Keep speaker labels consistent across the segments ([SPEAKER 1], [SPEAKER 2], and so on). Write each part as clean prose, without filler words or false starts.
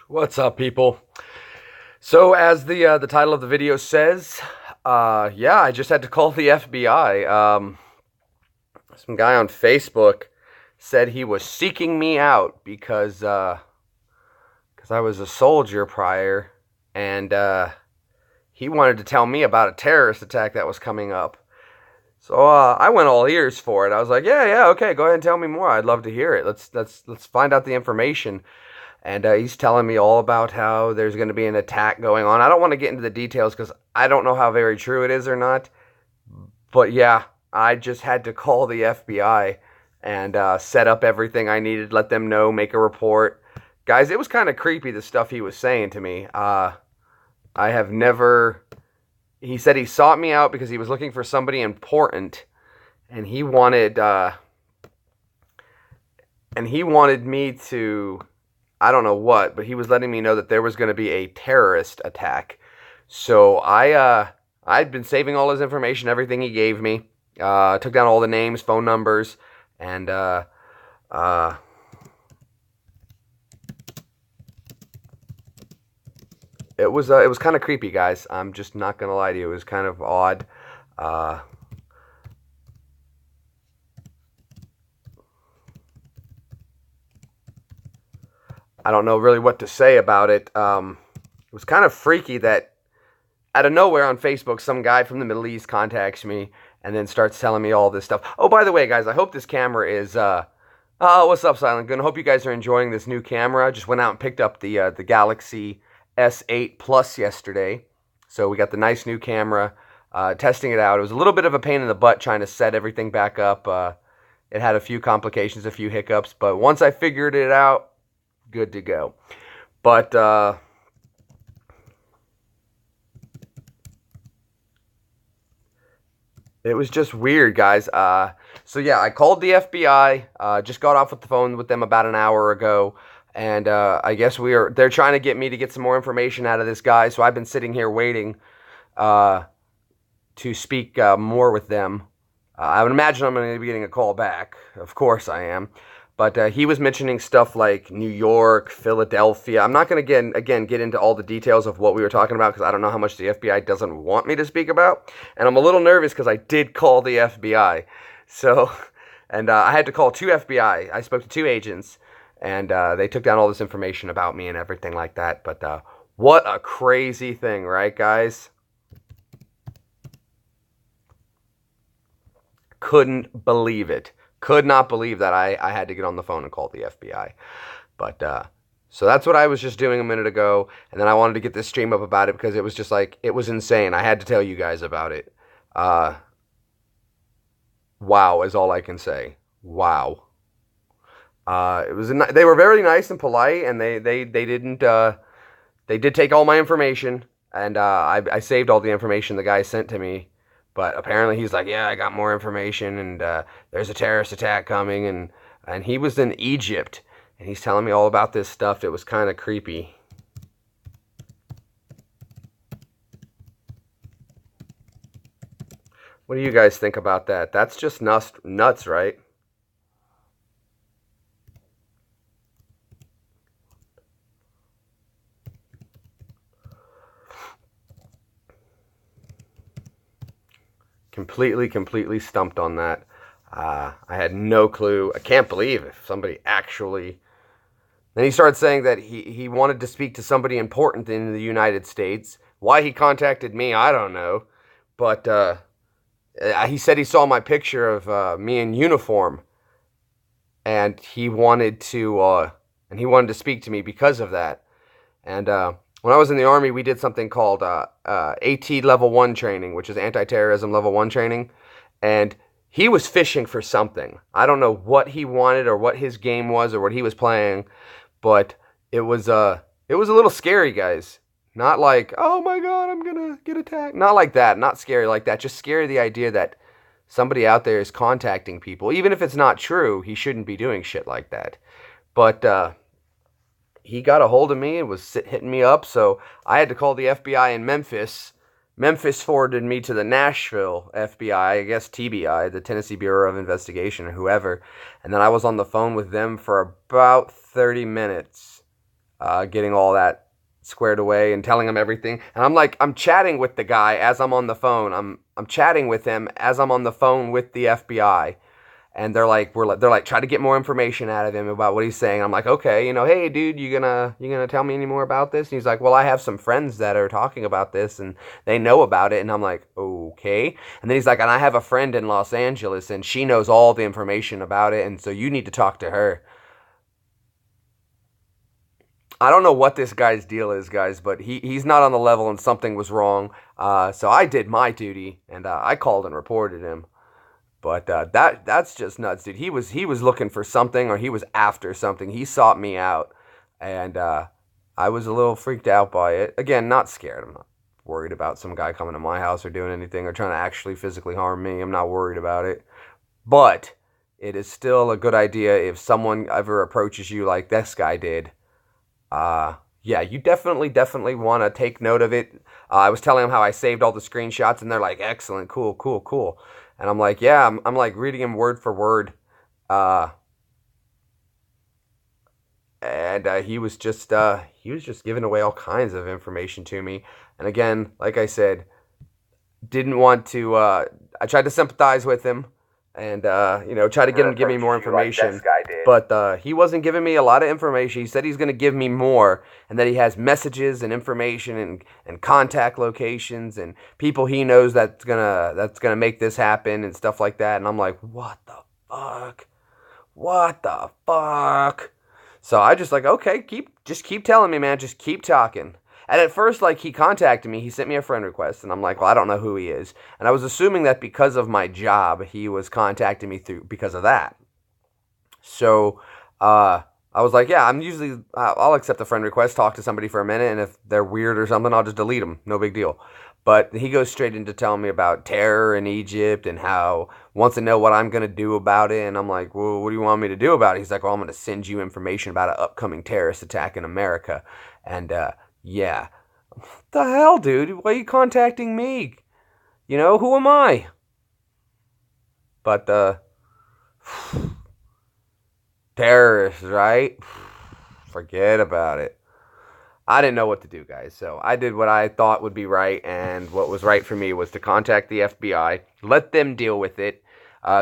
[SPEAKER 1] What's up, people? So, as the title of the video says, yeah, I just had to call the FBI. Some guy on Facebook said he was seeking me out because I was a soldier prior, and he wanted to tell me about a terrorist attack that was coming up. So I went all ears for it. I was like, yeah, okay, go ahead and tell me more. I'd love to hear it. Let's find out the information. And he's telling me all about how there's going to be an attack going on. I don't want to get into the details because I don't know how very true it is or not. But yeah, I just had to call the FBI and set up everything I needed, let them know, make a report. Guys, it was kind of creepy, the stuff he was saying to me. I have never... He said he sought me out because he was looking for somebody important, and he wanted me to... I don't know what, but he was letting me know that there was going to be a terrorist attack. So I'd been saving all his information, everything he gave me. Took down all the names, phone numbers, and it was kind of creepy, guys. I'm just not gonna lie to you. It was kind of odd. Uh, I don't know really what to say about it. It was kind of freaky that out of nowhere on Facebook, some guy from the Middle East contacts me and then starts telling me all this stuff. Oh, by the way, guys, I hope this camera is. What's up, Silent Gun? Hope you guys are enjoying this new camera. Just went out and picked up the Galaxy S8 Plus yesterday, so we got the nice new camera. Testing it out. It was a little bit of a pain in the butt trying to set everything back up. It had a few complications, a few hiccups, but once I figured it out, good to go. But it was just weird, guys. So yeah, I called the FBI. Just got off with the phone with them about an hour ago, and I guess they're trying to get me to get some more information out of this guy. So I've been sitting here waiting to speak more with them. I would imagine I'm going to be getting a call back. Of course I am. But he was mentioning stuff like New York, Philadelphia. I'm not going to, get into all the details of what we were talking about because I don't know how much the FBI doesn't want me to speak about. And I'm a little nervous because I did call the FBI. So, and I had to call two FBI. I spoke to two agents, and they took down all this information about me and everything like that. But what a crazy thing, right, guys? Couldn't believe it. Could not believe that I had to get on the phone and call the FBI. But, so that's what I was just doing a minute ago. And then I wanted to get this stream up about it because it was just like, it was insane. I had to tell you guys about it. Wow is all I can say. Wow. They were very nice and polite, and they didn't, they did take all my information, and I saved all the information the guy sent to me. But apparently he's like, yeah, I got more information, and there's a terrorist attack coming, and he was in Egypt, and he's telling me all about this stuff. It was kind of creepy. What do you guys think about that? That's just nuts, right? Completely stumped on that. I had no clue. I can't believe if somebody actually... Then he started saying that he wanted to speak to somebody important in the United States. Why he contacted me, I don't know. But he said he saw my picture of me in uniform, and he wanted to speak to me because of that. And when I was in the Army, we did something called AT Level 1 training, which is Anti-Terrorism Level 1 training. And he was fishing for something. I don't know what he wanted or what his game was or what he was playing, but it was a little scary, guys. Not like, oh my God, I'm going to get attacked. Not like that. Not scary like that. Just scary the idea that somebody out there is contacting people. Even if it's not true, he shouldn't be doing shit like that. But he got a hold of me and was hitting me up, so I had to call the FBI in Memphis. Memphis forwarded me to the Nashville FBI, I guess TBI, the Tennessee Bureau of Investigation, or whoever. And then I was on the phone with them for about 30 minutes. getting all that squared away and telling him everything. And I'm chatting with the guy as I'm on the phone. I'm chatting with him as I'm on the phone with the FBI. And they're like, try to get more information out of him about what he's saying. I'm like, okay, hey, dude, you gonna tell me any more about this? And he's like, well, I have some friends that are talking about this, and they know about it. And I'm like, okay. And then he's like, and I have a friend in Los Angeles, and she knows all the information about it, and so you need to talk to her. I don't know what this guy's deal is, guys, but he's not on the level, and something was wrong. So I did my duty, and I called and reported him. But that's just nuts, dude. He was looking for something, or he was after something. He sought me out, and I was a little freaked out by it. Again, not scared. I'm not worried about some guy coming to my house or doing anything or trying to actually physically harm me. I'm not worried about it. But it is still a good idea if someone ever approaches you like this guy did. Yeah, you definitely want to take note of it. I was telling them how I saved all the screenshots, and they're like, excellent, cool, cool, cool. And I'm like, yeah, I'm like reading him word for word. Uh, and he was just giving away all kinds of information to me. And again, like I said, didn't want to. I tried to sympathize with him, and try to get him to give me more information. But he wasn't giving me a lot of information. He said he's going to give me more, and that he has messages and information and contact locations and people he knows that's gonna make this happen and stuff like that. And I'm like, what the fuck? What the fuck? So I just like, okay, keep telling me, man. Just keep talking. And at first, like, he contacted me. He sent me a friend request. And I'm like, well, I don't know who he is. And I was assuming that because of my job, he was contacting me because of that. So I was like, yeah, I'll accept a friend request, talk to somebody for a minute. And if they're weird or something, I'll just delete them. No big deal. But he goes straight into telling me about terror in Egypt and how wants to know what I'm going to do about it. And I'm like, well, what do you want me to do about it? He's like, well, I'm going to send you information about an upcoming terrorist attack in America. And, yeah. What the hell, dude? Why are you contacting me? Who am I? But, terrorists, right? Forget about it. I didn't know what to do, guys. So I did what I thought would be right, and what was right for me was to contact the FBI, let them deal with it. I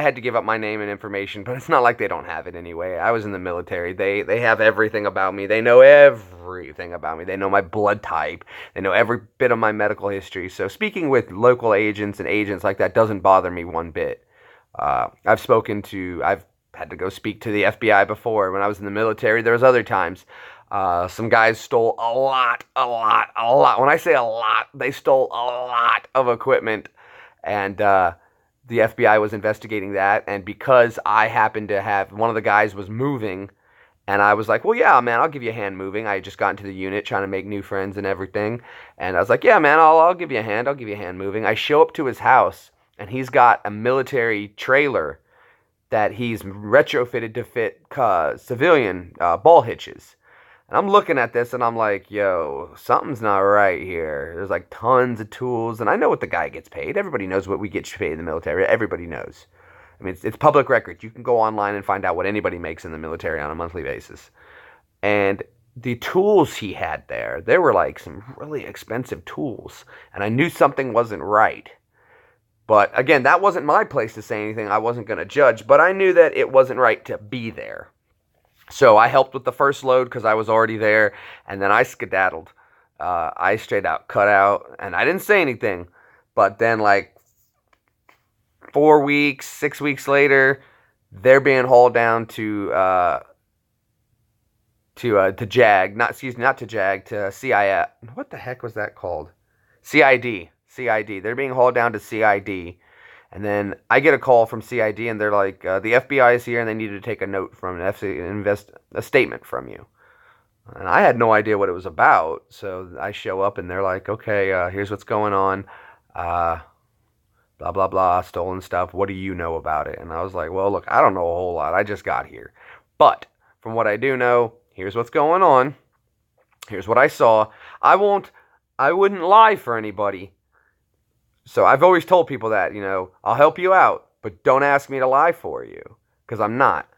[SPEAKER 1] had to give up my name and information, but it's not like they don't have it anyway. I was in the military. They have everything about me. They know everything about me. They know my blood type. They know every bit of my medical history. So speaking with local agents and agents like that doesn't bother me one bit. I've had to go speak to the FBI before. When I was in the military, there was other times. Some guys stole a lot. When I say a lot, they stole a lot of equipment. And the FBI was investigating that. And because I happened to have, one of the guys was moving, and I was like, well, yeah, man, I'll give you a hand moving. I had just got into the unit trying to make new friends and everything. And I was like, yeah, man, I'll give you a hand. I'll give you a hand moving. I show up to his house, and he's got a military trailer that he's retrofitted to fit civilian ball hitches. And I'm looking at this, and I'm like, yo, something's not right here. There's like tons of tools, and I know what the guy gets paid. Everybody knows what we get paid in the military. Everybody knows. I mean, it's public record. You can go online and find out what anybody makes in the military on a monthly basis. And the tools he had there were like some really expensive tools. And I knew something wasn't right. But again, that wasn't my place to say anything. I wasn't going to judge. But I knew that it wasn't right to be there. So I helped with the first load because I was already there. And then I skedaddled. I straight out cut out. And I didn't say anything. But then like 4 weeks, 6 weeks later, they're being hauled down to JAG. Not to JAG, to CIF. What the heck was that called? CID. They're being hauled down to CID. And then I get a call from CID, and they're like, the FBI is here, and they need to take a note from a statement from you. And I had no idea what it was about, so I show up, and they're like, okay, here's what's going on, blah, blah, blah, stolen stuff, what do you know about it? And I was like, well, look, I don't know a whole lot, I just got here. But, from what I do know, here's what's going on, here's what I saw. I wouldn't lie for anybody. So I've always told people that, I'll help you out, but don't ask me to lie for you, because I'm not.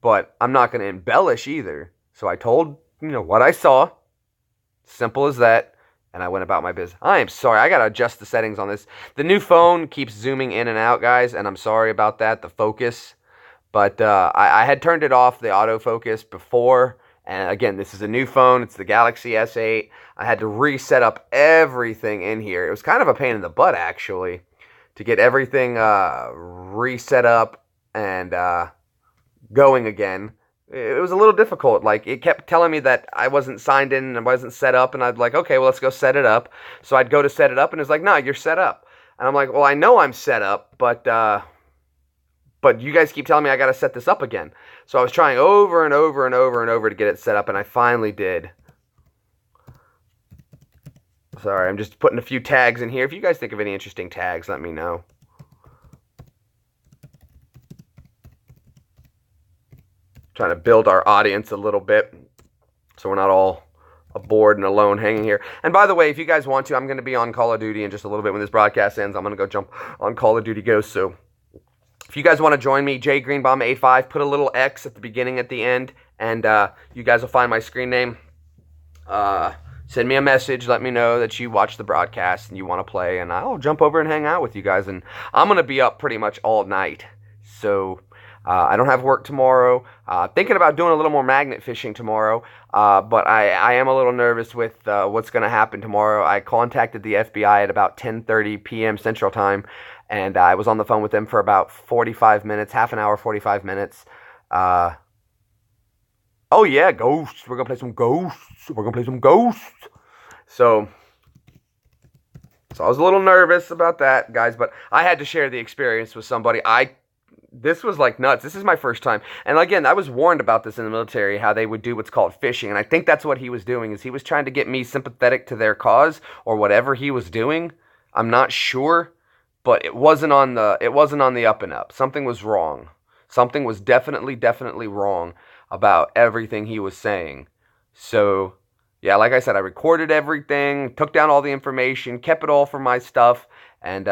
[SPEAKER 1] But I'm not going to embellish either. So I told what I saw. Simple as that. And I went about my business. I am sorry. I got to adjust the settings on this. The new phone keeps zooming in and out, guys, and I'm sorry about that, the focus. But I had turned it off, the autofocus, before. And again, this is a new phone. It's the Galaxy S8. I had to reset up everything in here. It was kind of a pain in the butt, actually, to get everything reset up and going again. It was a little difficult. Like, it kept telling me that I wasn't signed in and I wasn't set up. And I'd like, okay, well, let's go set it up. So I'd go to set it up, and it's like, no, you're set up. And I'm like, well, I know I'm set up, but you guys keep telling me I got to set this up again. So I was trying over and over and over and over to get it set up, and I finally did. Sorry, I'm just putting a few tags in here. If you guys think of any interesting tags, let me know. Trying to build our audience a little bit so we're not all bored and alone hanging here. And by the way, if you guys want to, I'm going to be on Call of Duty in just a little bit. When this broadcast ends, I'm going to go jump on Call of Duty Ghosts. So if you guys want to join me, jgreenbomb85, put a little X at the beginning, at the end, and you guys will find my screen name. Send me a message. Let me know that you watch the broadcast and you want to play, and I'll jump over and hang out with you guys. And I'm going to be up pretty much all night. So I don't have work tomorrow. Thinking about doing a little more magnet fishing tomorrow, but I am a little nervous with what's going to happen tomorrow. I contacted the FBI at about 10:30 p.m. Central Time, and I was on the phone with them for about 45 minutes, half an hour, 45 minutes. Oh yeah, ghosts. We're going to play some ghosts. So I was a little nervous about that, guys, but I had to share the experience with somebody. This was like nuts. This is my first time. And again, I was warned about this in the military, how they would do what's called phishing. And I think that's what he was doing, is he was trying to get me sympathetic to their cause or whatever he was doing. I'm not sure, but it wasn't on the up and up. Something was wrong. Something was definitely wrong about everything he was saying. So, yeah, like I said, I recorded everything, took down all the information, kept it all for my stuff, and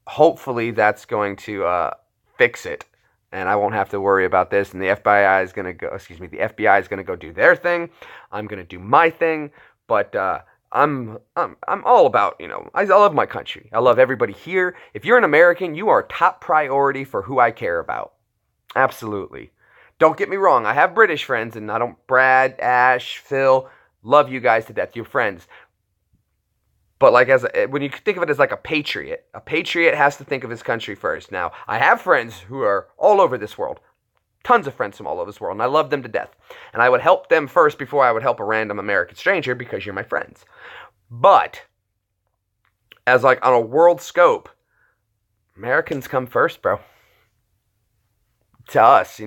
[SPEAKER 1] hopefully that's going to fix it, and I won't have to worry about this. And the FBI is going to go do their thing. I'm going to do my thing, but I'm all about, I love my country. I love everybody here. If you're an American, you are top priority for who I care about. Absolutely. Don't get me wrong. I have British friends, and I don't, Brad, Ash, Phil, love you guys to death. You're friends. But when you think of it as like a patriot has to think of his country first. Now, I have friends who are all over this world. Tons of friends from all over this world, and I love them to death. And I would help them first before I would help a random American stranger, because you're my friends. But as like on a world scope, Americans come first, bro. To us,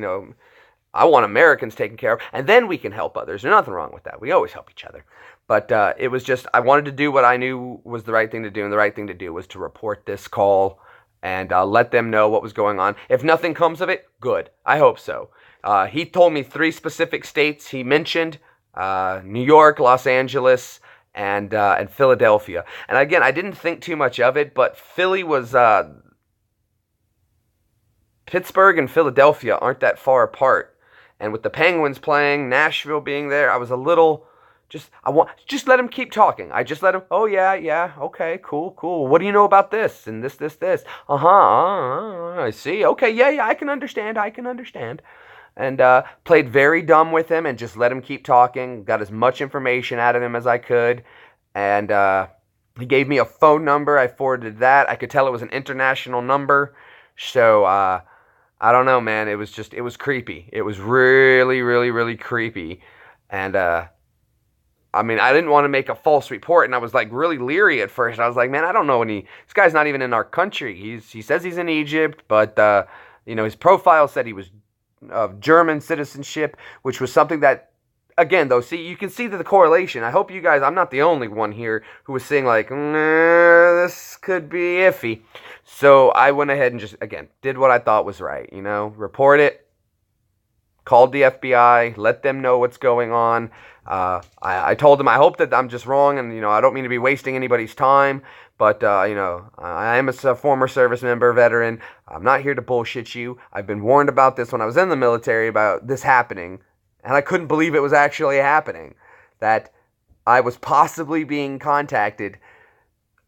[SPEAKER 1] I want Americans taken care of, and then we can help others. There's nothing wrong with that. We always help each other. But it was just, I wanted to do what I knew was the right thing to do, and the right thing to do was to report this call and let them know what was going on. If nothing comes of it, good. I hope so. He told me 3 specific states he mentioned, New York, Los Angeles, and Philadelphia. And again, I didn't think too much of it, but Philly was... Pittsburgh and Philadelphia aren't that far apart. And with the Penguins playing, Nashville being there, I was a little... Just let him keep talking. I just let him, oh yeah, okay, cool. What do you know about this and this? I see. Okay, yeah, I can understand. And played very dumb with him and just let him keep talking. Got as much information out of him as I could. And he gave me a phone number. I forwarded that. I could tell it was an international number. So, I don't know, man. It was creepy. It was really creepy. And, I mean, I didn't want to make a false report, and I was like really leery at first. I was like, man, I don't know this guy's not even in our country. He says he's in Egypt, but his profile said he was of German citizenship, which was something that, again, though, see, you can see the correlation. I hope you guys, I'm not the only one here who was saying like, this could be iffy. So I went ahead and just, again, did what I thought was right, report it, called the FBI, let them know what's going on. I told them I hope that I'm just wrong, and I don't mean to be wasting anybody's time, but I am a former service member, veteran. I'm not here to bullshit you. I've been warned about this when I was in the military about this happening, And I couldn't believe it was actually happening. That I was possibly being contacted.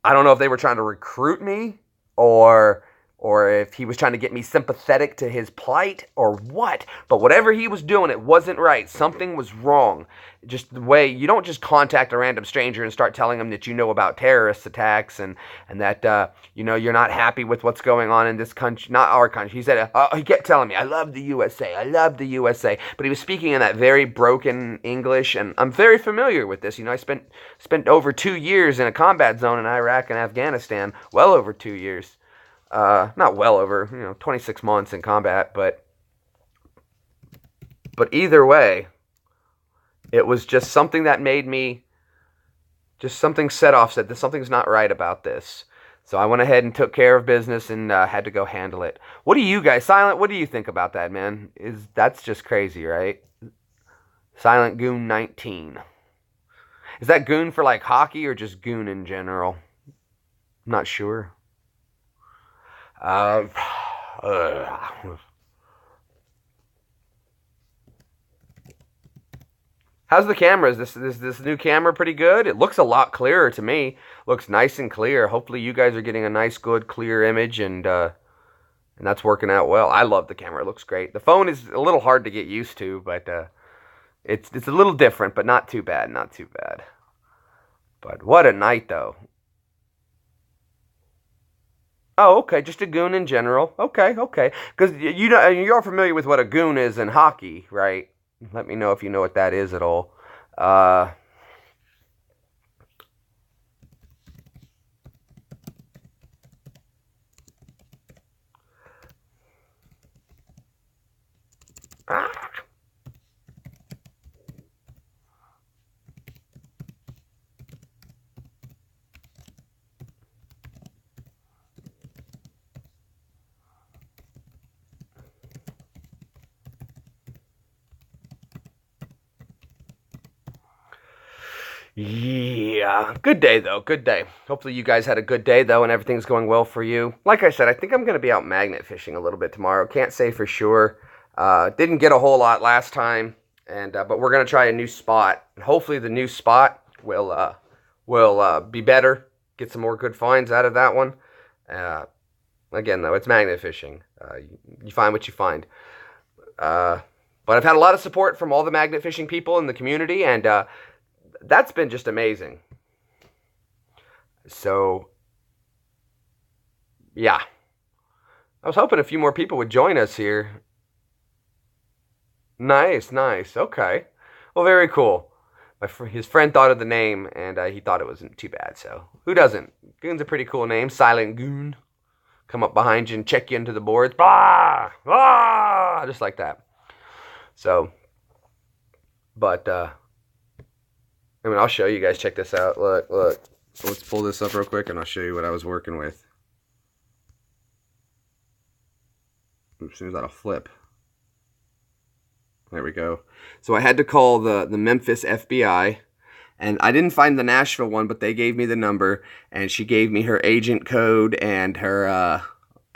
[SPEAKER 1] I don't know if they were trying to recruit me or if he was trying to get me sympathetic to his plight or what. But whatever he was doing, it wasn't right. Something was wrong. Just the way you don't just contact a random stranger and start telling them that you know about terrorist attacks and that you're not happy with what's going on in this country, not our country. He said he kept telling me, "I love the USA, I love the USA," but he was speaking in that very broken English, and I'm very familiar with this. I spent over 2 years in a combat zone in Iraq and Afghanistan, well over 2 years. Not well over, 26 months in combat, but either way, it was just something that made me, just something said that something's not right about this. So I went ahead and took care of business and had to go handle it. What do you guys, Silent, what do you think about that, man? That's just crazy, right? Silent Goon 19. Is that goon for like hockey or just goon in general? I'm not sure. How's the camera? Is this new camera pretty good? It looks a lot clearer to me. Looks nice and clear. Hopefully you guys are getting a nice, good, clear image, and that's working out well. I love the camera. It looks great. The phone is a little hard to get used to, but it's a little different, but not too bad. Not too bad. But what a night, though. Oh, okay, just a goon in general. Okay, okay. Because you're familiar with what a goon is in hockey, right? Let me know if you know what that is at all. Uh, ah. Yeah, good day though, good day. Hopefully you guys had a good day though and everything's going well for you. Like I said, I think I'm going to be out magnet fishing a little bit tomorrow. Can't say for sure. Didn't get a whole lot last time, and but we're going to try a new spot. Hopefully the new spot will be better. Get some more good finds out of that one. Again though, it's magnet fishing. You find what you find. But I've had a lot of support from all the magnet fishing people in the community, and that's been just amazing. So, yeah. I was hoping a few more people would join us here. Nice, nice. Okay. Well, very cool. His friend thought of the name, and he thought it wasn't too bad, so who doesn't? Goon's a pretty cool name. Silent Goon. Come up behind you and check you into the boards. Blah! Blah! Just like that. So, but, I'll show you guys. Check this out. Look, look. So let's pull this up real quick, and I'll show you what I was working with. As soon as that'll flip. There we go. So I had to call the Memphis FBI, and I didn't find the Nashville one, but they gave me the number, and she gave me her agent code and her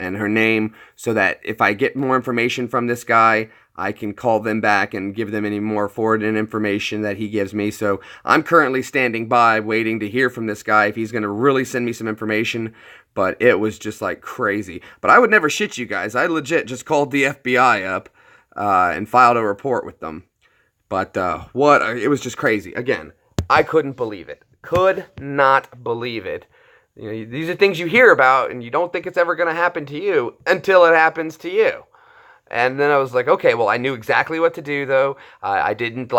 [SPEAKER 1] name, so that if I get more information from this guy, I can call them back and give them any more forwarded information that he gives me. So I'm currently standing by waiting to hear from this guy if he's going to really send me some information. But it was just like crazy. But I would never shit you guys. I legit just called the FBI up and filed a report with them. But it was just crazy. Again, I couldn't believe it. Could not believe it. These are things you hear about and you don't think it's ever going to happen to you until it happens to you. And then I was like, okay, well, I knew exactly what to do, though. I didn't,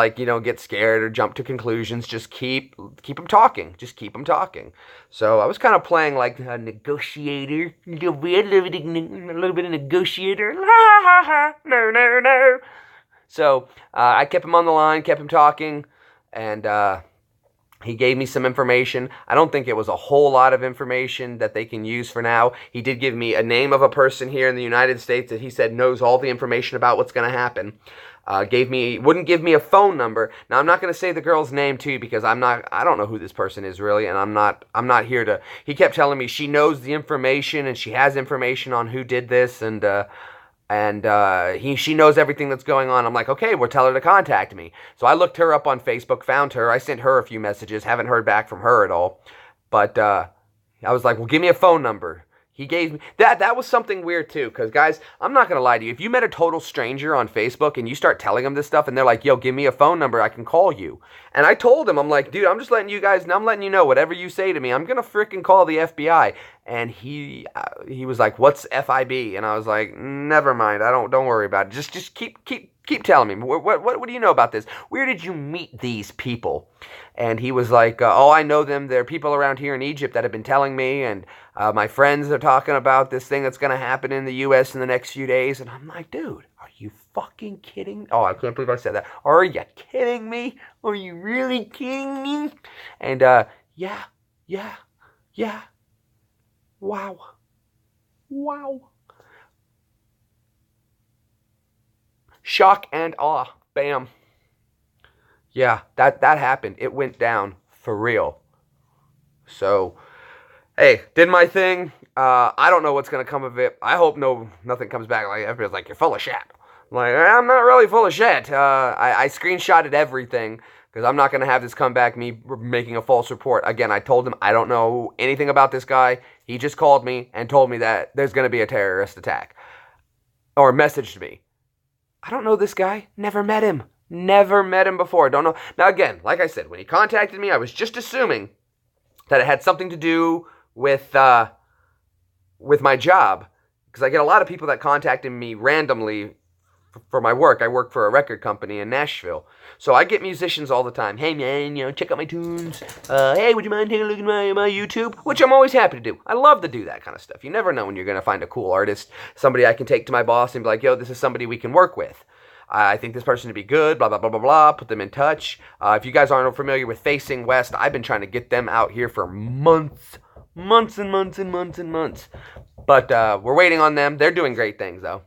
[SPEAKER 1] get scared or jump to conclusions. Just keep them talking. Just keep them talking. So I was kind of playing like a negotiator, a little bit of negotiator. La, ha, ha, no, no, no. So I kept him on the line, kept him talking, and he gave me some information. I don't think it was a whole lot of information that they can use for now. He did give me a name of a person here in the United States that he said knows all the information about what's going to happen. Wouldn't give me a phone number. Now, I'm not going to say the girl's name to you because I don't know who this person is really, and I'm not here to. He kept telling me she knows the information and she has information on who did this, and and she knows everything that's going on. I'm like, okay, we'll tell her to contact me. So I looked her up on Facebook, found her. I sent her a few messages, haven't heard back from her at all. But I was like, well, give me a phone number. He gave me that was something weird too, because guys, I'm not gonna lie to you. If you met a total stranger on Facebook and you start telling them this stuff and they're like, yo, give me a phone number, I can call you. And I told him, I'm like, dude, I'm just letting you guys know, I'm letting you know, whatever you say to me, I'm gonna freaking call the FBI. And he was like, what's F.I.B? And I was like, never mind, don't worry about it. Just keep telling me. What do you know about this? Where did you meet these people? And he was like, oh, I know them. There are people around here in Egypt that have been telling me, and my friends are talking about this thing that's going to happen in the U.S. in the next few days. And I'm like, dude, are you fucking kidding? Oh, I can't believe I said that. Are you kidding me? Are you really kidding me? And yeah. Wow. Shock and awe. Bam. Yeah, that happened. It went down for real. So, hey, did my thing. I don't know what's going to come of it. I hope nothing comes back like everybody's like, you're full of shit. I'm like, I'm not really full of shit. I screenshotted everything because I'm not going to have this come back me making a false report. Again, I told him I don't know anything about this guy. He just called me and told me that there's going to be a terrorist attack. Or messaged me. I don't know this guy. Never met him. Never met him before. Don't know. Now again, like I said, when he contacted me, I was just assuming that it had something to do with my job, because I get a lot of people that contacted me randomly for my work. I work for a record company in Nashville, so I get musicians all the time. Hey man, check out my tunes. Hey, would you mind taking a look at my YouTube? Which I'm always happy to do. I love to do that kind of stuff. You never know when you're gonna find a cool artist, somebody I can take to my boss and be like, yo, this is somebody we can work with. I think this person to be good, blah, blah, blah, blah, blah, put them in touch. If you guys aren't familiar with Facing West, I've been trying to get them out here for months and months. But we're waiting on them. They're doing great things, though.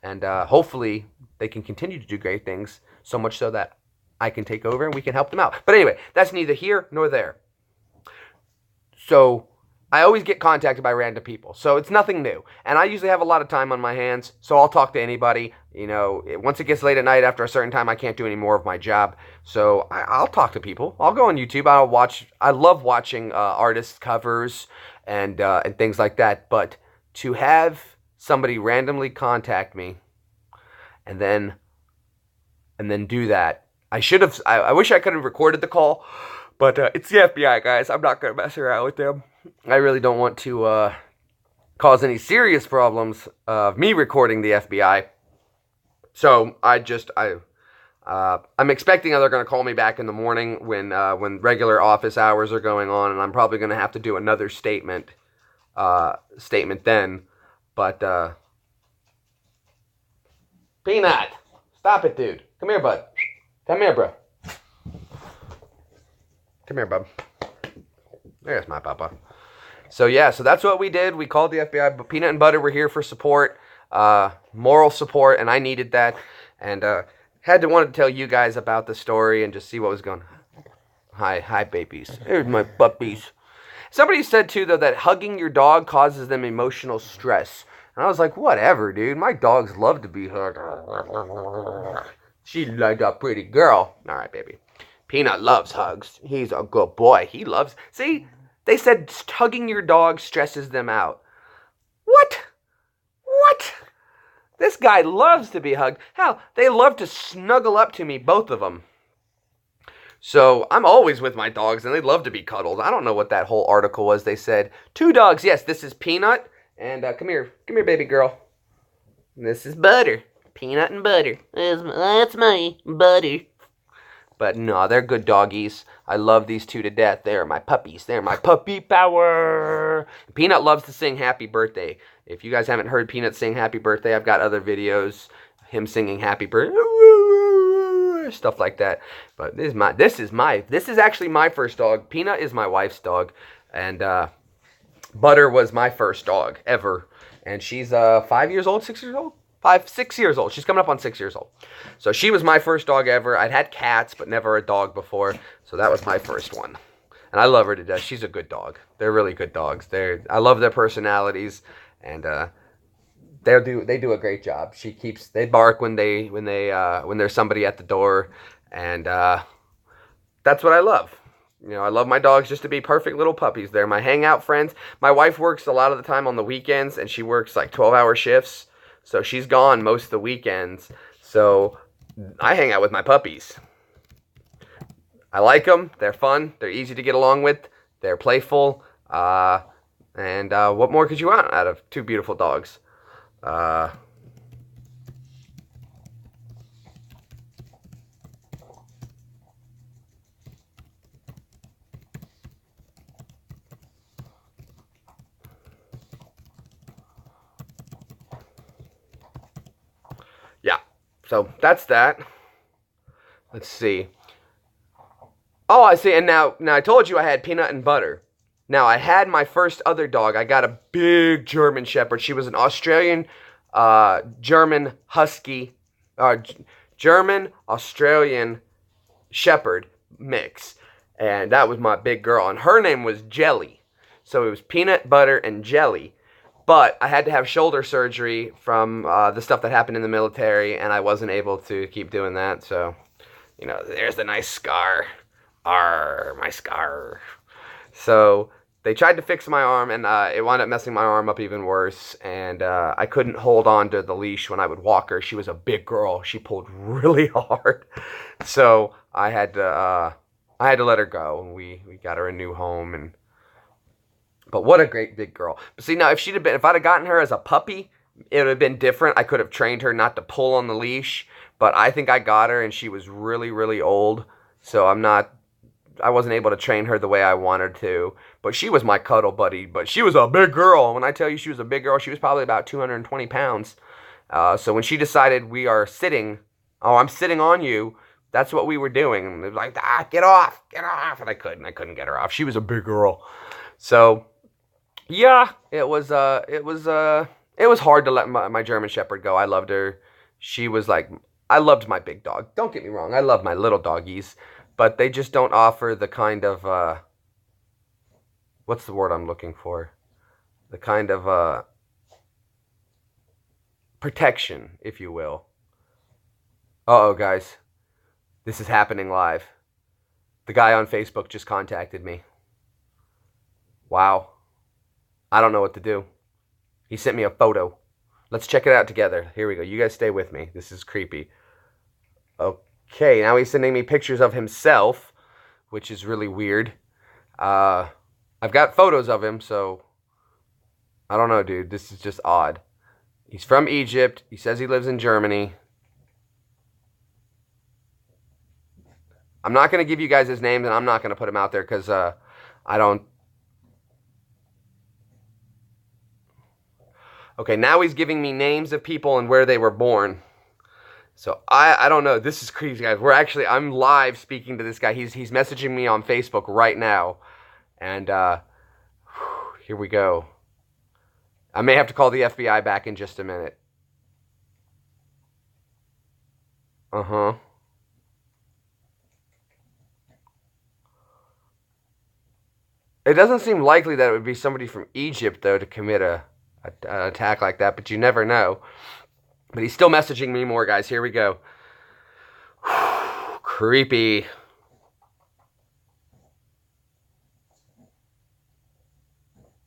[SPEAKER 1] And hopefully they can continue to do great things, so much so that I can take over and we can help them out. But anyway, that's neither here nor there. So I always get contacted by random people, so it's nothing new. And I usually have a lot of time on my hands, so I'll talk to anybody. You know, once it gets late at night after a certain time, I can't do any more of my job. So I'll talk to people. I'll go on YouTube. I love watching artist covers and things like that. But to have somebody randomly contact me and then do that, I wish I could have recorded the call, but it's the FBI, guys. I'm not going to mess around with them. I really don't want to cause any serious problems of me recording the FBI. So I'm expecting they're going to call me back in the morning when regular office hours are going on, and I'm probably going to have to do another statement then. But Peanut, stop it, dude. Come here, bud. Come here, bro. Come here, bub. There's my papa. So yeah, so that's what we did. We called the FBI, but Peanut and Butter were here for support, moral support, and I needed that. And wanted to tell you guys about the story and just see what was going on. Hi, babies. Here's my puppies. Somebody said too, though, that hugging your dog causes them emotional stress. And I was like, whatever, dude. My dogs love to be hugged. She's like a pretty girl. All right, baby. Peanut loves hugs. He's a good boy. He loves... See, they said hugging your dog stresses them out. What? This guy loves to be hugged. Hell, they love to snuggle up to me, both of them. So I'm always with my dogs, and they love to be cuddled. I don't know what that whole article was. They said, 2 dogs. Yes, this is Peanut. And come here, baby girl. This is Butter. Peanut and Butter. That's my Butter. But no, they're good doggies. I love these 2 to death. They're my puppies. They're my puppy power. Peanut loves to sing Happy Birthday. If you guys haven't heard Peanut sing Happy Birthday, I've got other videos. Him singing Happy Birthday. Stuff like that. But this is actually my first dog. Peanut is my wife's dog. And Butter was my first dog ever. And she's 5 years old, 6 years old? 6 years old. She's coming up on 6 years old. So she was my first dog ever. I'd had cats, but never a dog before. So that was my first one. And I love her to death. She's a good dog. They're really good dogs. I love their personalities. And They do a great job. They bark when there's somebody at the door, and that's what I love. I love my dogs just to be perfect little puppies. They're my hangout friends. My wife works a lot of the time on the weekends, and she works like 12-hour shifts, so she's gone most of the weekends. So I hang out with my puppies. I like them. They're fun. They're easy to get along with. They're playful. And what more could you want out of two beautiful dogs? Uh, yeah. So that's that. Let's see. Oh, I see. And now I told you I had peanut and butter. Now I had my first other dog. I got a big German Shepherd. She was an Australian, German Husky, German Australian Shepherd mix, and that was my big girl. And her name was Jelly. So it was peanut butter and jelly. But I had to have shoulder surgery from the stuff that happened in the military, and I wasn't able to keep doing that. So, there's the nice scar. Arr, my scar. So they tried to fix my arm, and it wound up messing my arm up even worse. And I couldn't hold on to the leash when I would walk her. She was a big girl. She pulled really hard. So I had to let her go, and we got her a new home. But what a great big girl. But see, now if I'd have gotten her as a puppy, it would have been different. I could have trained her not to pull on the leash. But I think I got her, and she was really, really old. So I wasn't able to train her the way I wanted to. But she was my cuddle buddy. But she was a big girl. When I tell you she was a big girl, she was probably about 220 pounds. So when she decided we are sitting, oh, I'm sitting on you, that's what we were doing. And it was like, get off. And I couldn't get her off. She was a big girl. So, yeah, it was hard to let my German Shepherd go. I loved her. I loved my big dog. Don't get me wrong. I love my little doggies. But they just don't offer the kind of, what's the word I'm looking for? The kind of protection, if you will. Uh-oh, guys. This is happening live. The guy on Facebook just contacted me. Wow. I don't know what to do. He sent me a photo. Let's check it out together. Here we go. You guys stay with me. This is creepy. Okay, now he's sending me pictures of himself, which is really weird. I've got photos of him, so I don't know, dude. This is just odd. He's from Egypt. He says he lives in Germany. I'm not going to give you guys his names, and I'm not going to put him out there because I don't... Okay, now he's giving me names of people and where they were born. So I don't know. This is crazy, guys. I'm live speaking to this guy. He's messaging me on Facebook right now. And here we go. I may have to call the FBI back in just a minute. Uh-huh. It doesn't seem likely that it would be somebody from Egypt, though, to commit an attack like that, but you never know. But he's still messaging me more, guys. Here we go. Creepy.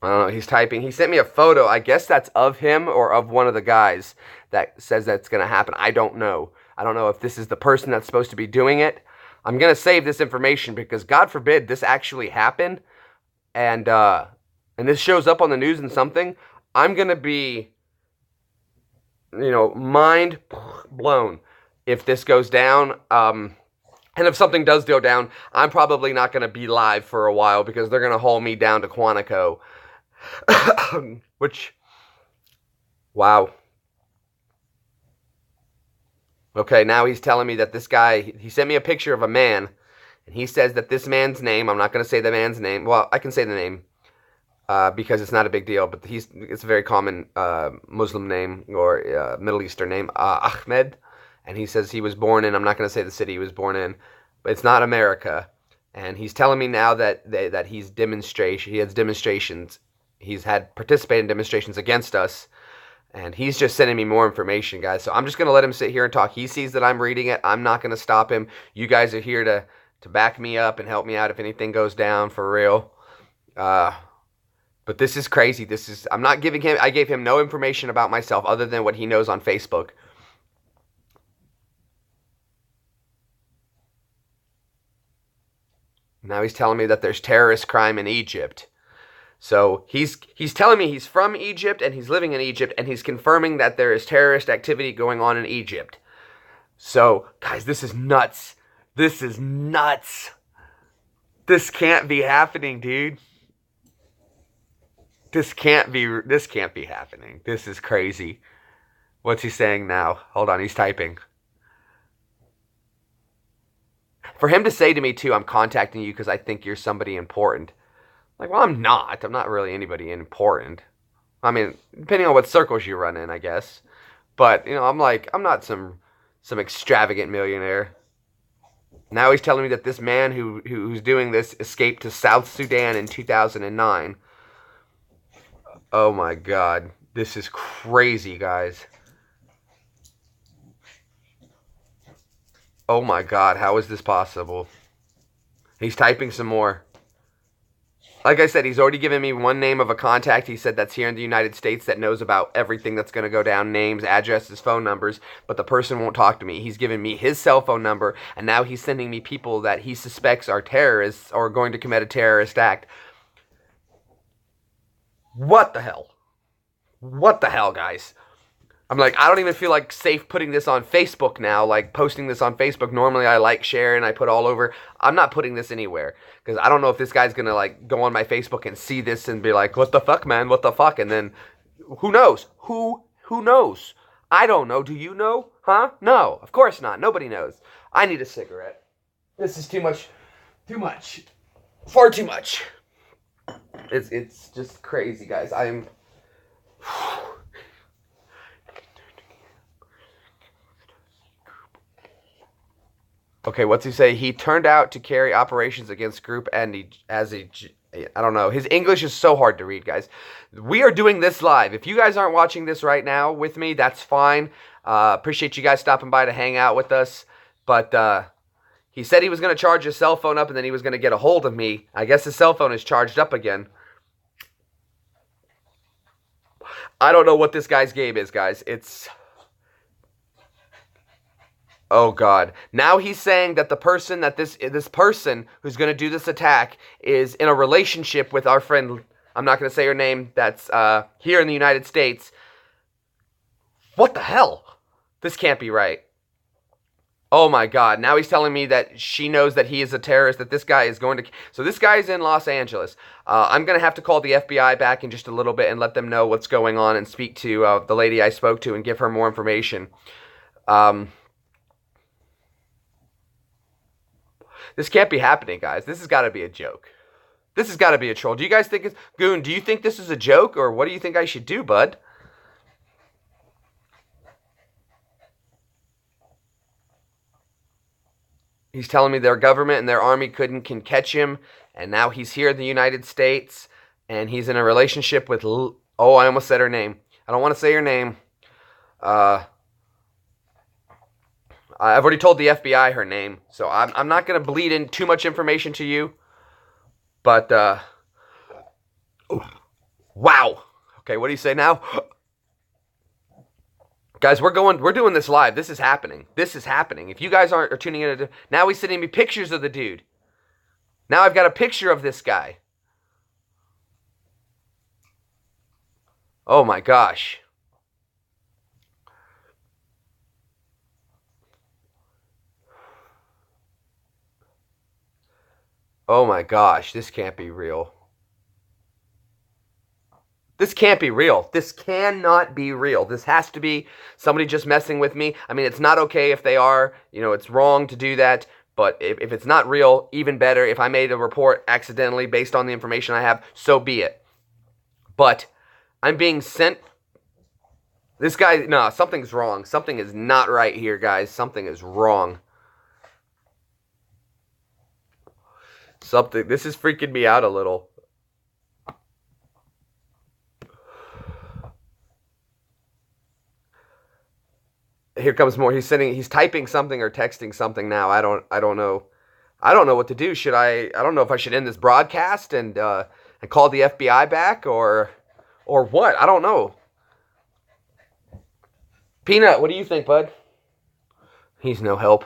[SPEAKER 1] I don't know. He's typing. He sent me a photo. I guess that's of him or of one of the guys that says that's going to happen. I don't know. I don't know if this is the person that's supposed to be doing it. I'm going to save this information because, God forbid, this actually happened. And this shows up on the news and something. I'm going to be... mind blown if this goes down. And if something does go down, I'm probably not going to be live for a while because they're going to haul me down to Quantico. Which, wow. Okay, now he's telling me that this guy, he sent me a picture of a man, and he says that this man's name, I'm not going to say the man's name. Well, I can say the name. Because it's not a big deal, but it's a very common Muslim name or Middle Eastern name, Ahmed, and he says he was born in, I'm not going to say the city he was born in, but it's not America, and he's telling me now that he has demonstrations, he's had participated in demonstrations against us, And he's just sending me more information, guys. So I'm just going to let him sit here and talk. He sees that I'm reading it. I'm not going to stop him. You guys are here to back me up and help me out if anything goes down for real. But this is crazy. I'm not giving him, I gave him no information about myself other than what he knows on Facebook. Now he's telling me that there's terrorist crime in Egypt. So he's telling me he's from Egypt and he's living in Egypt and he's confirming that there is terrorist activity going on in Egypt. So, guys, this is nuts. This is nuts. This can't be happening, dude. This can't be happening. This is crazy. What's he saying now? Hold on, he's typing. For him to say to me, too, I'm contacting you because I think you're somebody important. Like, well, I'm not. I'm not really anybody important. I mean, depending on what circles you run in, I guess. But, you know, I'm not some extravagant millionaire. Now he's telling me that this man who's doing this escaped to South Sudan in 2009. Oh, my God. This is crazy, guys. Oh, my God. How is this possible? He's typing some more. Like I said, he's already given me one name of a contact. He said that's here in the United States that knows about everything that's going to go down, names, addresses, phone numbers, but the person won't talk to me. He's given me his cell phone number, and now he's sending me people that he suspects are terrorists or going to commit a terrorist act. What the hell? What the hell, guys? I'm like, I don't even feel like safe putting this on Facebook now, like posting this on Facebook. Normally I like, share, and I put all over. I'm not putting this anywhere because I don't know if this guy's going to like go on my Facebook and see this and be like, what the fuck, man? What the fuck? And then who knows? Who knows? I don't know. Do you know? Huh? No, of course not. Nobody knows. I need a cigarette. This is too much. Too much. Far too much. It's just crazy, guys. I'm... Okay, what's he say? He turned out to carry operations against group and I don't know. His English is so hard to read, guys. We are doing this live. If you guys aren't watching this right now with me, that's fine. Appreciate you guys stopping by to hang out with us. But he said he was going to charge his cell phone up and then he was going to get a hold of me. I guess his cell phone is charged up again. I don't know what this guy's game is, guys. It's... Oh, God. Now he's saying that the person, that this person who's going to do this attack is in a relationship with our friend, I'm not going to say her name, that's here in the United States. What the hell? This can't be right. Oh, my God. Now he's telling me that she knows that he is a terrorist, that this guy is going to... So this guy is in Los Angeles. I'm going to have to call the FBI back in just a little bit and let them know what's going on and speak to the lady I spoke to and give her more information. This can't be happening, guys. This has got to be a joke. This has got to be a troll. Do you guys think it's... Goon, do you think this is a joke? Or what do you think I should do, bud? He's telling me their government and their army can catch him. And now he's here in the United States. And he's in a relationship with... Oh, I almost said her name. I don't want to say her name. I've already told the FBI her name, so I'm not going to bleed in too much information to you. But, wow. Okay, what do you say now? Guys, we're doing this live. This is happening. This is happening. If you guys are tuning in, now he's sending me pictures of the dude. Now I've got a picture of this guy. Oh my gosh. Oh my gosh, this can't be real. This can't be real. This cannot be real. This has to be somebody just messing with me. I mean, it's not okay if they are. You know, it's wrong to do that. But if it's not real, even better. If I made a report accidentally based on the information I have, so be it. But I'm being sent... This guy... No, something's wrong. Something is not right here, guys. Something is wrong. Something... This is freaking me out a little. Here comes more. He's typing something or texting something now. I don't know. I don't know what to do. I don't know if I should end this broadcast and call the FBI back or what? I don't know. Peanut, what do you think, bud? He's no help.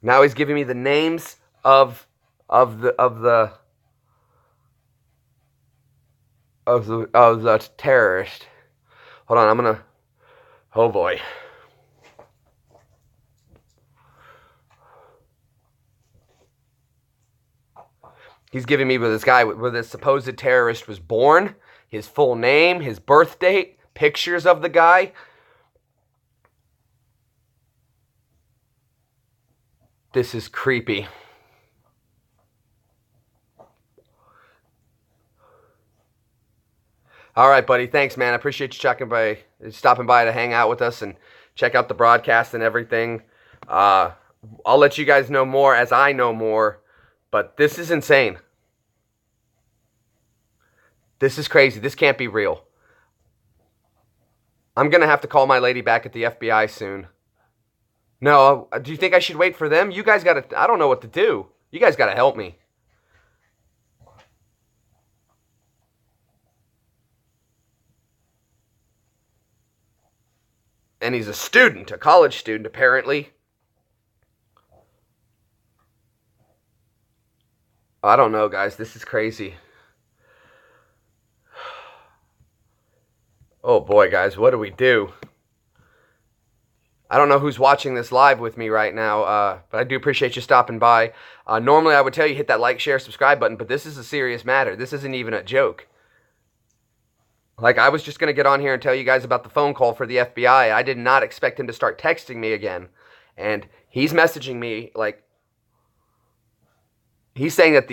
[SPEAKER 1] Now he's giving me the names of the of the of the terrorist. Hold on, I'm gonna. Oh boy. He's giving me where this supposed terrorist was born, his full name, his birth date, pictures of the guy. This is creepy. All right, buddy. Thanks, man. I appreciate you stopping by to hang out with us and check out the broadcast and everything. I'll let you guys know more as I know more, but this is insane. This is crazy. This can't be real. I'm going to have to call my lady back at the FBI soon. No, do you think I should wait for them? You guys got to, I don't know what to do. You guys got to help me. And he's a college student, apparently. I don't know, guys. This is crazy. Oh boy, guys, what do we do? I don't know who's watching this live with me right now, but I do appreciate you stopping by. Normally, I would tell you hit that like, share, subscribe button, but this is a serious matter. This isn't even a joke. Like, I was just going to get on here and tell you guys about the phone call for the FBI. I did not expect him to start texting me again. And he's messaging me, like, he's saying that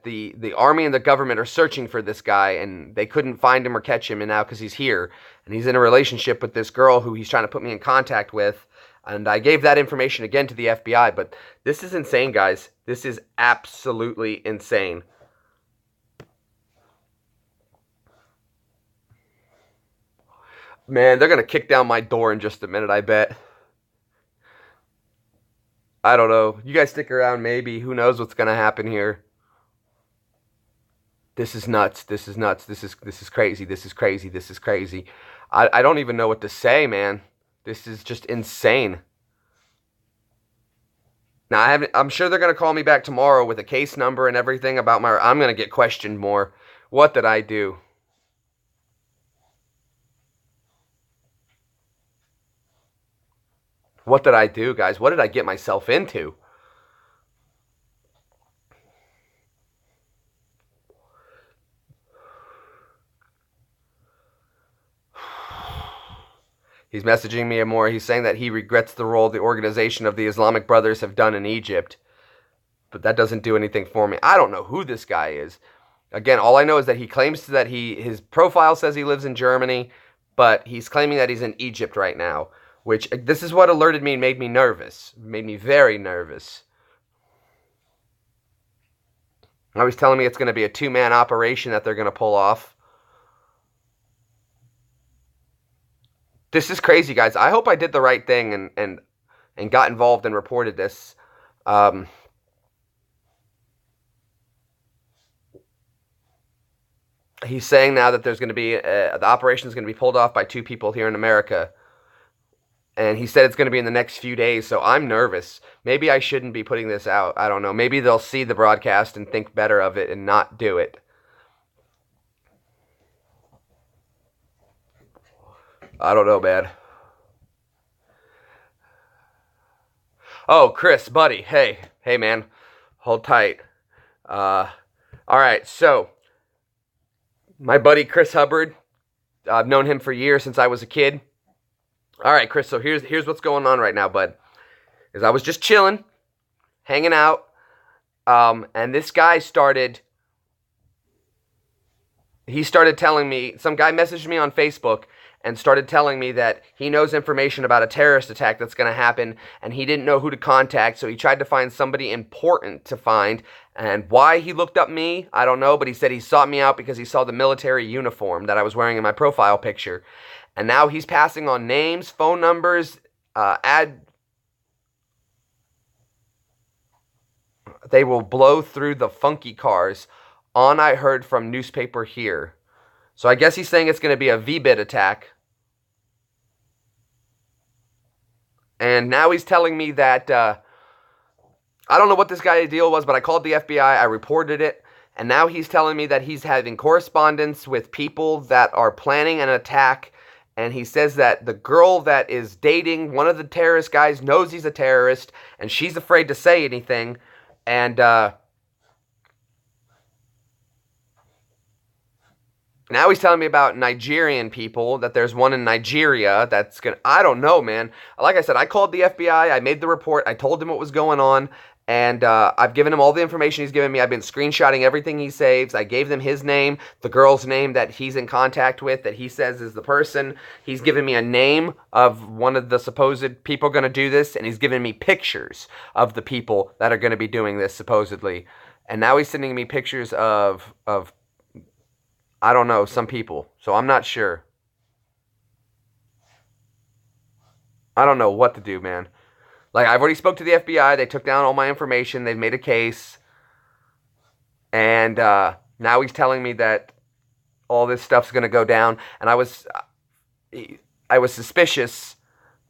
[SPEAKER 1] the army and the government are searching for this guy, and they couldn't find him or catch him, and now because he's here, and he's in a relationship with this girl who he's trying to put me in contact with, and I gave that information again to the FBI, but this is insane, guys. This is absolutely insane. Man, they're going to kick down my door in just a minute, I bet. I don't know. You guys stick around, maybe. Who knows what's going to happen here. This is nuts. This is nuts. This is crazy. This is crazy. This is crazy. I don't even know what to say, man. This is just insane. Now, I'm sure they're going to call me back tomorrow with a case number and everything about I'm going to get questioned more. What did I do? What did I do, guys? What did I get myself into? He's messaging me more. He's saying that he regrets the role the organization of the Islamic Brothers have done in Egypt. But that doesn't do anything for me. I don't know who this guy is. Again, all I know is that he claims that his profile says he lives in Germany, but he's claiming that he's in Egypt right now. Which, this is what alerted me and made me nervous. Made me very nervous. I was telling me it's going to be a two-man operation that they're going to pull off. This is crazy, guys. I hope I did the right thing and got involved and reported this. He's saying now that there's going to be the operation is going to be pulled off by two people here in America. And he said it's going to be in the next few days, so I'm nervous. Maybe I shouldn't be putting this out. I don't know. Maybe they'll see the broadcast and think better of it and not do it. I don't know, man. Oh, Chris, buddy. Hey, man. Hold tight. All right, so my buddy Chris Hubbard, I've known him for years since I was a kid. All right, Chris, so here's what's going on right now, bud. Is I was just chilling, hanging out, and this guy started telling me, some guy messaged me on Facebook, and started telling me that he knows information about a terrorist attack that's going to happen, and he didn't know who to contact, so he tried to find somebody important to find. And why he looked up me, I don't know, but he said he sought me out because he saw the military uniform that I was wearing in my profile picture. And now he's passing on names, phone numbers, they will blow through the funky cars on, I heard from newspaper here. So I guess he's saying it's going to be a V-bit attack. And now he's telling me that, I don't know what this guy's deal was, but I called the FBI, I reported it, and now he's telling me that he's having correspondence with people that are planning an attack, and he says that the girl that is dating one of the terrorist guys knows he's a terrorist, and she's afraid to say anything, and, now he's telling me about Nigerian people, that there's one in Nigeria that's gonna, I don't know, man. Like I said, I called the FBI, I made the report, I told him what was going on, and I've given him all the information he's given me. I've been screenshotting everything he saves. I gave them his name, the girl's name that he's in contact with, that he says is the person. He's given me a name of one of the supposed people going to do this, and he's given me pictures of the people that are going to be doing this, supposedly. And now he's sending me pictures of I don't know, some people. So I'm not sure. I don't know what to do, man. Like, I've already spoke to the FBI. They took down all my information. They've made a case. And now he's telling me that all this stuff's going to go down. And I was suspicious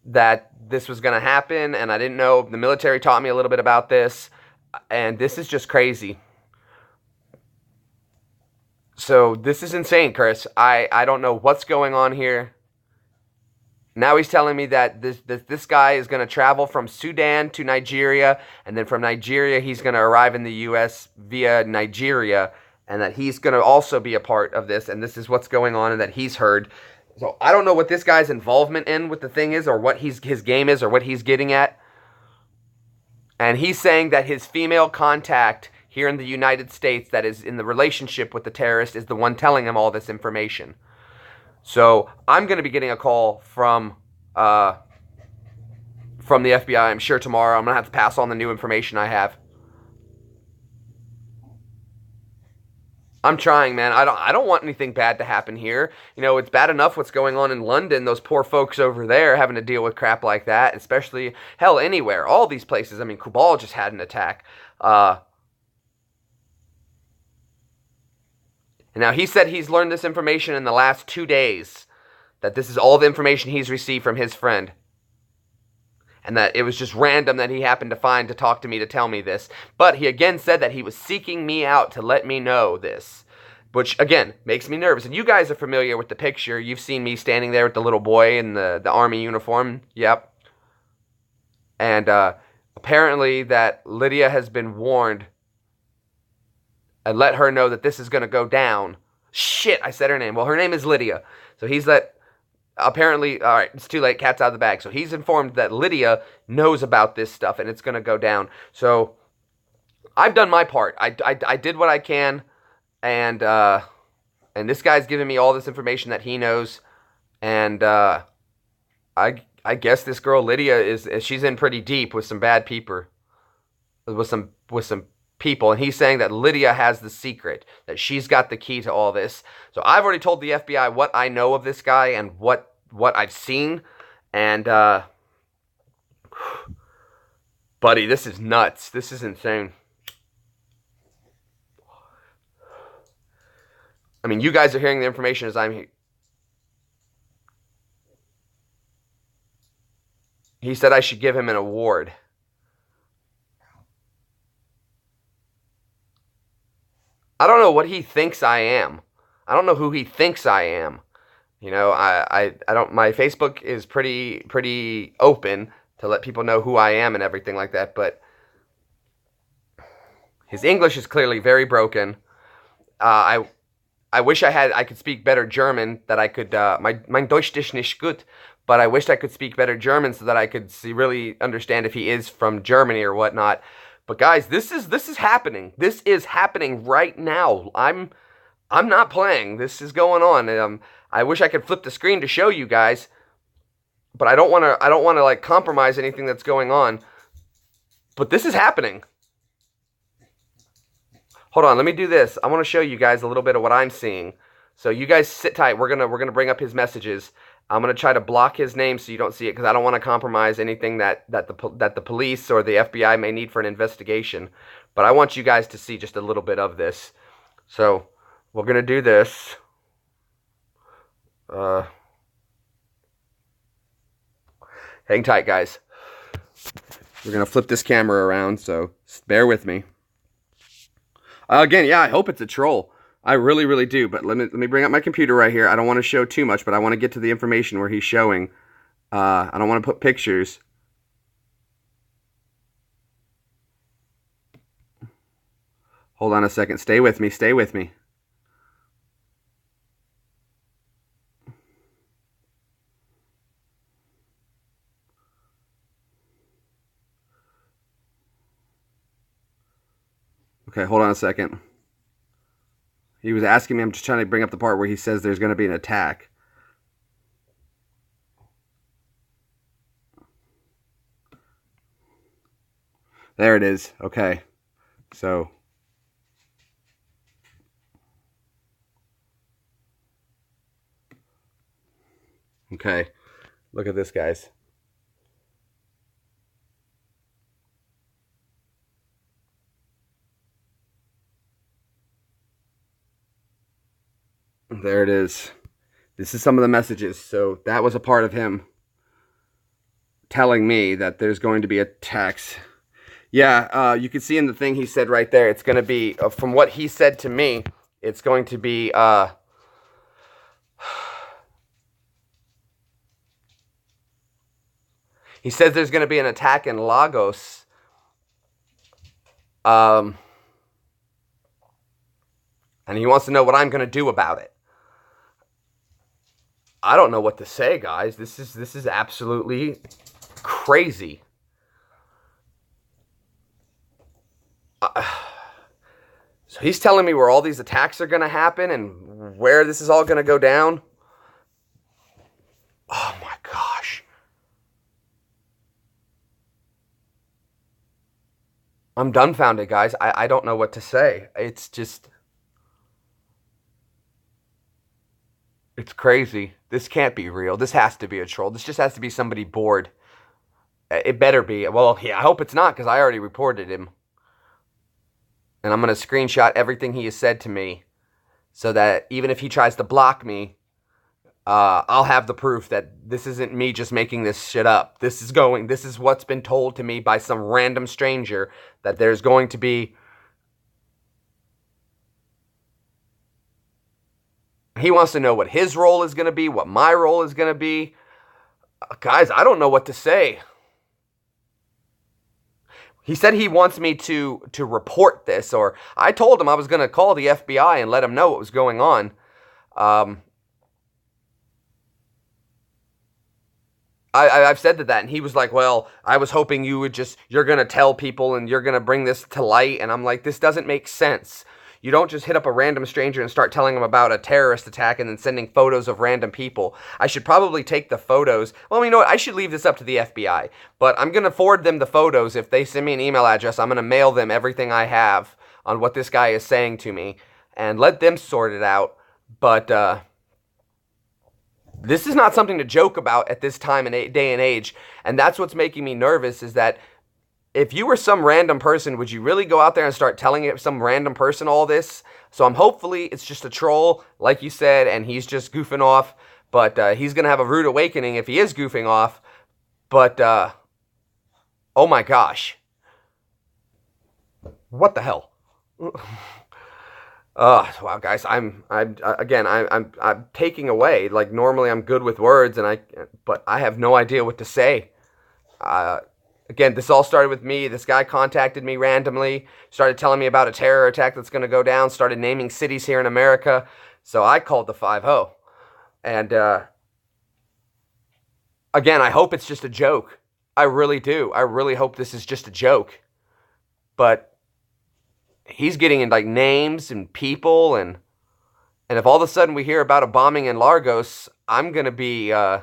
[SPEAKER 1] that this was going to happen. And I didn't know. The military taught me a little bit about this. And this is just crazy. So this is insane, Chris. I don't know what's going on here. Now he's telling me that this guy is going to travel from Sudan to Nigeria, and then from Nigeria he's going to arrive in the U.S. via Nigeria, and that he's going to also be a part of this, and this is what's going on, and that he's heard. So I don't know what this guy's involvement in with the thing is, or what his game is, or what he's getting at. And he's saying that his female contact here in the United States that is in the relationship with the terrorist is the one telling him all this information. So I'm going to be getting a call from the FBI, I'm sure tomorrow. I'm going to have to pass on the new information I have. I'm trying, man. I don't want anything bad to happen here. You know, it's bad enough what's going on in London. Those poor folks over there having to deal with crap like that, especially, hell, anywhere. All these places. I mean, Kubal just had an attack. And now he said he's learned this information in the last 2 days, that this is all the information he's received from his friend, and that it was just random that he happened to find to talk to me to tell me this. But he again said that he was seeking me out to let me know this, which again makes me nervous. And you guys are familiar with the picture. You've seen me standing there with the little boy in the army uniform. Yep. And apparently that Lydia has been warned and let her know that this is going to go down. Shit, I said her name. Well, her name is Lydia. So he's apparently, all right, it's too late, cat's out of the bag. So he's informed that Lydia knows about this stuff and it's going to go down. So I've done my part. I did what I can, and this guy's giving me all this information that he knows, and I guess this girl Lydia she's in pretty deep with some bad people, with some people, and he's saying that Lydia has the secret, that she's got the key to all this. So I've already told the FBI what I know of this guy and what I've seen, and buddy, this is nuts. This is insane. I mean, you guys are hearing the information as I'm here. He said I should give him an award. I don't know what he thinks I am. I don't know who he thinks I am. You know, I don't. My Facebook is pretty open to let people know who I am and everything like that. But his English is clearly very broken. I wish I could speak better German. That I could. Mein Deutsch ist nicht gut. But I wished I could speak better German so that I could really understand if he is from Germany or whatnot. But guys, this is happening. This is happening right now. I'm I'm not playing. This is going on. I wish I could flip the screen to show you guys, but I don't want to. I don't want to like compromise anything that's going on. But this is happening. Hold on, let me do this. I want to show you guys a little bit of what I'm seeing. So you guys sit tight. We're gonna bring up his messages. I'm gonna try to block his name so you don't see it because I don't want to compromise anything that the police or the FBI may need for an investigation. But I want you guys to see just a little bit of this. So we're gonna do this. Hang tight, guys. We're gonna flip this camera around, so bear with me. Again, yeah, I hope it's a troll. I really, really do. But let me bring up my computer right here. I don't want to show too much, but I want to get to the information where he's showing. I don't want to put pictures. Hold on a second. Stay with me. Stay with me. Okay, hold on a second. He was asking me, I'm just trying to bring up the part where he says there's going to be an attack. There it is. Okay. So. Okay. Look at this, guys. There it is. This is some of the messages. So that was a part of him telling me that there's going to be attacks. Yeah, you can see in the thing he said right there, it's going to be, from what he said to me, it's going to be, he says there's going to be an attack in Lagos. And he wants to know what I'm going to do about it. I don't know what to say, guys. This is absolutely crazy. So he's telling me where all these attacks are going to happen and where this is all going to go down. Oh my gosh. I'm dumbfounded, guys. I don't know what to say. It's just... It's crazy. This can't be real. This has to be a troll. This just has to be somebody bored. It better be. Well, yeah, I hope it's not because I already reported him. And I'm going to screenshot everything he has said to me so that even if he tries to block me, I'll have the proof that this isn't me just making this shit up. This is what's been told to me by some random stranger that there's going to be... He wants to know what his role is going to be, what my role is going to be. Guys, I don't know what to say. He said he wants me to report this, or I told him I was going to call the FBI and let him know what was going on. I've said that, and he was like, well, I was hoping you're going to tell people and you're going to bring this to light. And I'm like, this doesn't make sense. You don't just hit up a random stranger and start telling them about a terrorist attack and then sending photos of random people. I should probably take the photos. Well, you know what? I should leave this up to the FBI. But I'm going to forward them the photos. If they send me an email address, I'm going to mail them everything I have on what this guy is saying to me and let them sort it out. But this is not something to joke about at this time and day and age. And that's what's making me nervous is that if you were some random person, would you really go out there and start telling some random person all this? So hopefully it's just a troll, like you said, and he's just goofing off. But he's going to have a rude awakening if he is goofing off. But, oh my gosh. What the hell? Wow, guys, I'm taking away. Like, normally I'm good with words, but I have no idea what to say. Again, this all started with me. This guy contacted me randomly, started telling me about a terror attack that's going to go down, started naming cities here in America. So I called the 5-0. And, again, I hope it's just a joke. I really do. I really hope this is just a joke. But he's getting in, like, names and people, and And if all of a sudden we hear about a bombing in Largos, I'm going to be, I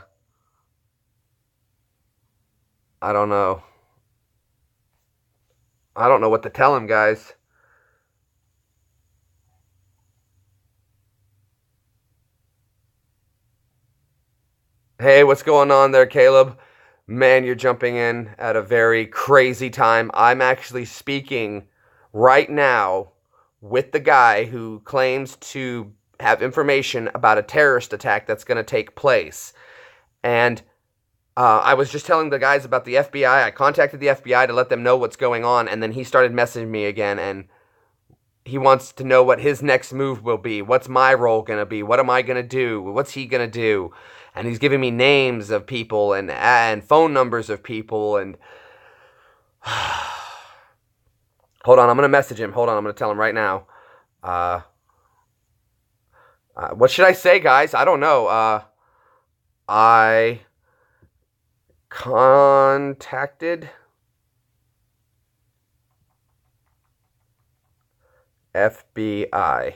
[SPEAKER 1] don't know. I don't know what to tell him, guys. Hey, what's going on there, Caleb? Man, you're jumping in at a very crazy time. I'm actually speaking right now with the guy who claims to have information about a terrorist attack that's going to take place. And I was just telling the guys about the FBI. I contacted the FBI to let them know what's going on, and then he started messaging me again, and he wants to know what his next move will be. What's my role going to be? What am I going to do? What's he going to do? And he's giving me names of people and phone numbers of people. And hold on, I'm going to message him. Hold on, I'm going to tell him right now. What should I say, guys? I don't know. I contacted FBI.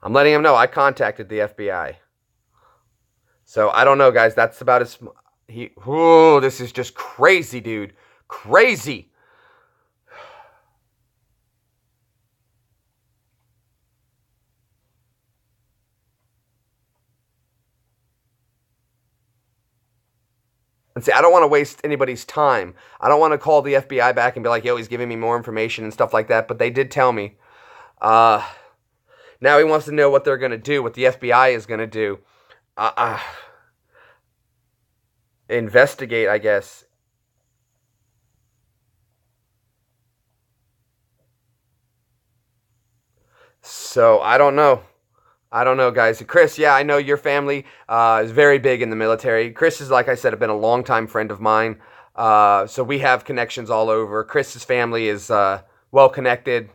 [SPEAKER 1] I'm letting him know I contacted the FBI. So I don't know, guys. That's about as this is just crazy, dude. Crazy. And see, I don't want to waste anybody's time. I don't want to call the FBI back and be like, yo, he's giving me more information and stuff like that. But they did tell me. Now he wants to know what they're going to do, what the FBI is going to do. Investigate, I guess. So I don't know. I don't know, guys. Chris, yeah, I know your family is very big in the military. Chris is, like I said, been a longtime friend of mine. So we have connections all over. Chris's family is well connected,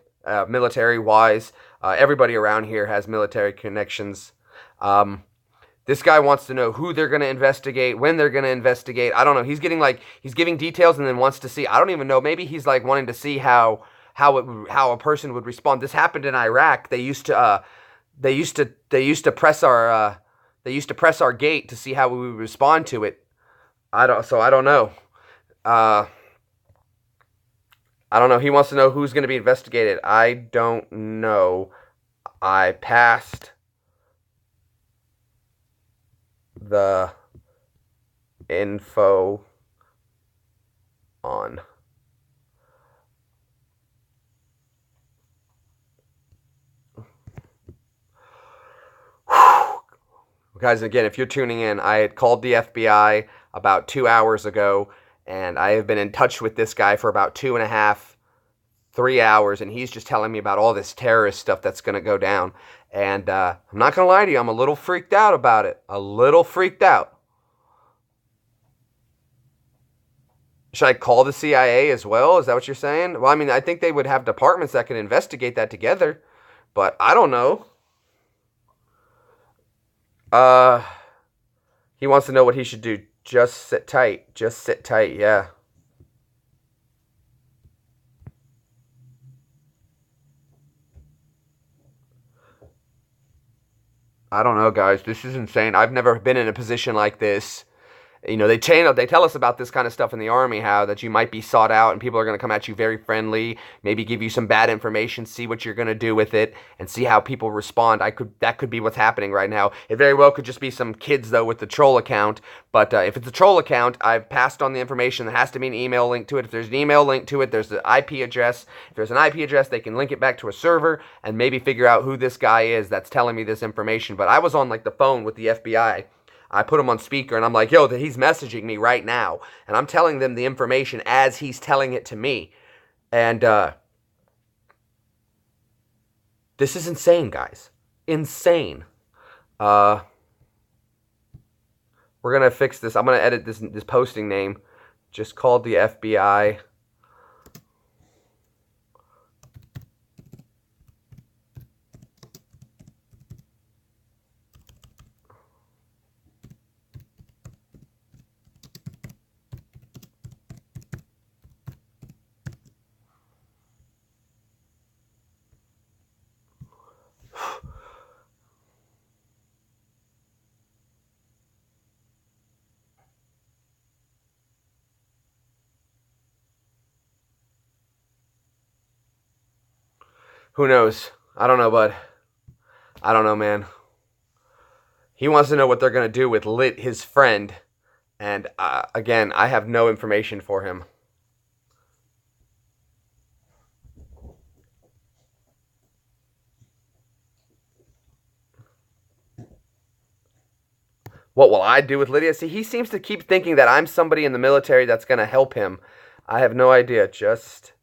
[SPEAKER 1] military wise. Everybody around here has military connections. This guy wants to know who they're going to investigate, when they're going to investigate. I don't know. He's giving details and then wants to see. I don't even know. Maybe he's like wanting to see how a person would respond. This happened in Iraq. They used to press our gate to see how we would respond to it. I don't know. I don't know. He wants to know who's going to be investigated. I don't know. I passed the info on. Guys, again, if you're tuning in, I had called the FBI about 2 hours ago, and I have been in touch with this guy for about 2.5, 3 hours, and he's just telling me about all this terrorist stuff that's going to go down. And I'm not going to lie to you, I'm a little freaked out about it. A little freaked out. Should I call the CIA as well? Is that what you're saying? Well, I mean, I think they would have departments that can investigate that together, but I don't know. He wants to know what he should do. Just sit tight. Just sit tight, yeah. I don't know, guys. This is insane. I've never been in a position like this. They tell us about this kind of stuff in the Army, how that you might be sought out and people are going to come at you very friendly, maybe give you some bad information, see what you're going to do with it, and see how people respond. That could be what's happening right now. It very well could just be some kids, though, with the troll account. But if it's a troll account, I've passed on the information. There has to be an email link to it. If there's an email link to it, there's the IP address. If there's an IP address, they can link it back to a server and maybe figure out who this guy is that's telling me this information. But I was on, like, the phone with the FBI. I put him on speaker and I'm like, yo, he's messaging me right now. And I'm telling them the information as he's telling it to me. And this is insane, guys. Insane. We're going to fix this. I'm going to edit this posting name. Just called the FBI. Who knows? I don't know, bud. I don't know, man. He wants to know what they're going to do with his friend. And again, I have no information for him. What will I do with Lydia? See, he seems to keep thinking that I'm somebody in the military that's going to help him. I have no idea. Just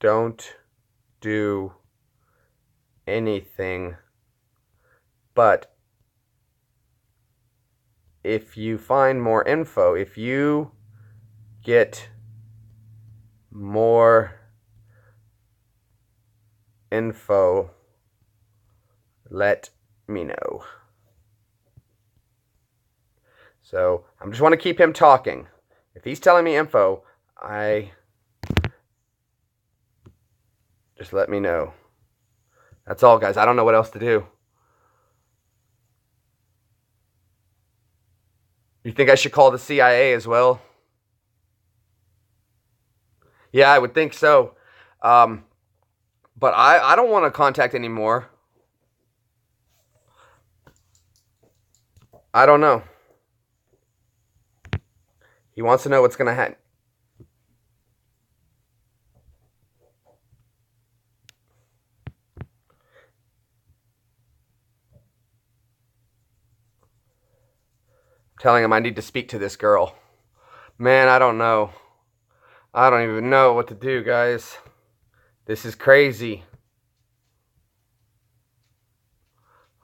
[SPEAKER 1] don't do anything. But if you find more info, if you get more info, let me know. So I just want to keep him talking. If he's telling me info, just let me know. That's all, guys. I don't know what else to do. You think I should call the CIA as well? Yeah, I would think so. But I don't want to contact anymore. I don't know. He wants to know what's going to happen. Telling him I need to speak to this girl. Man, I don't know. I don't even know what to do, guys. This is crazy.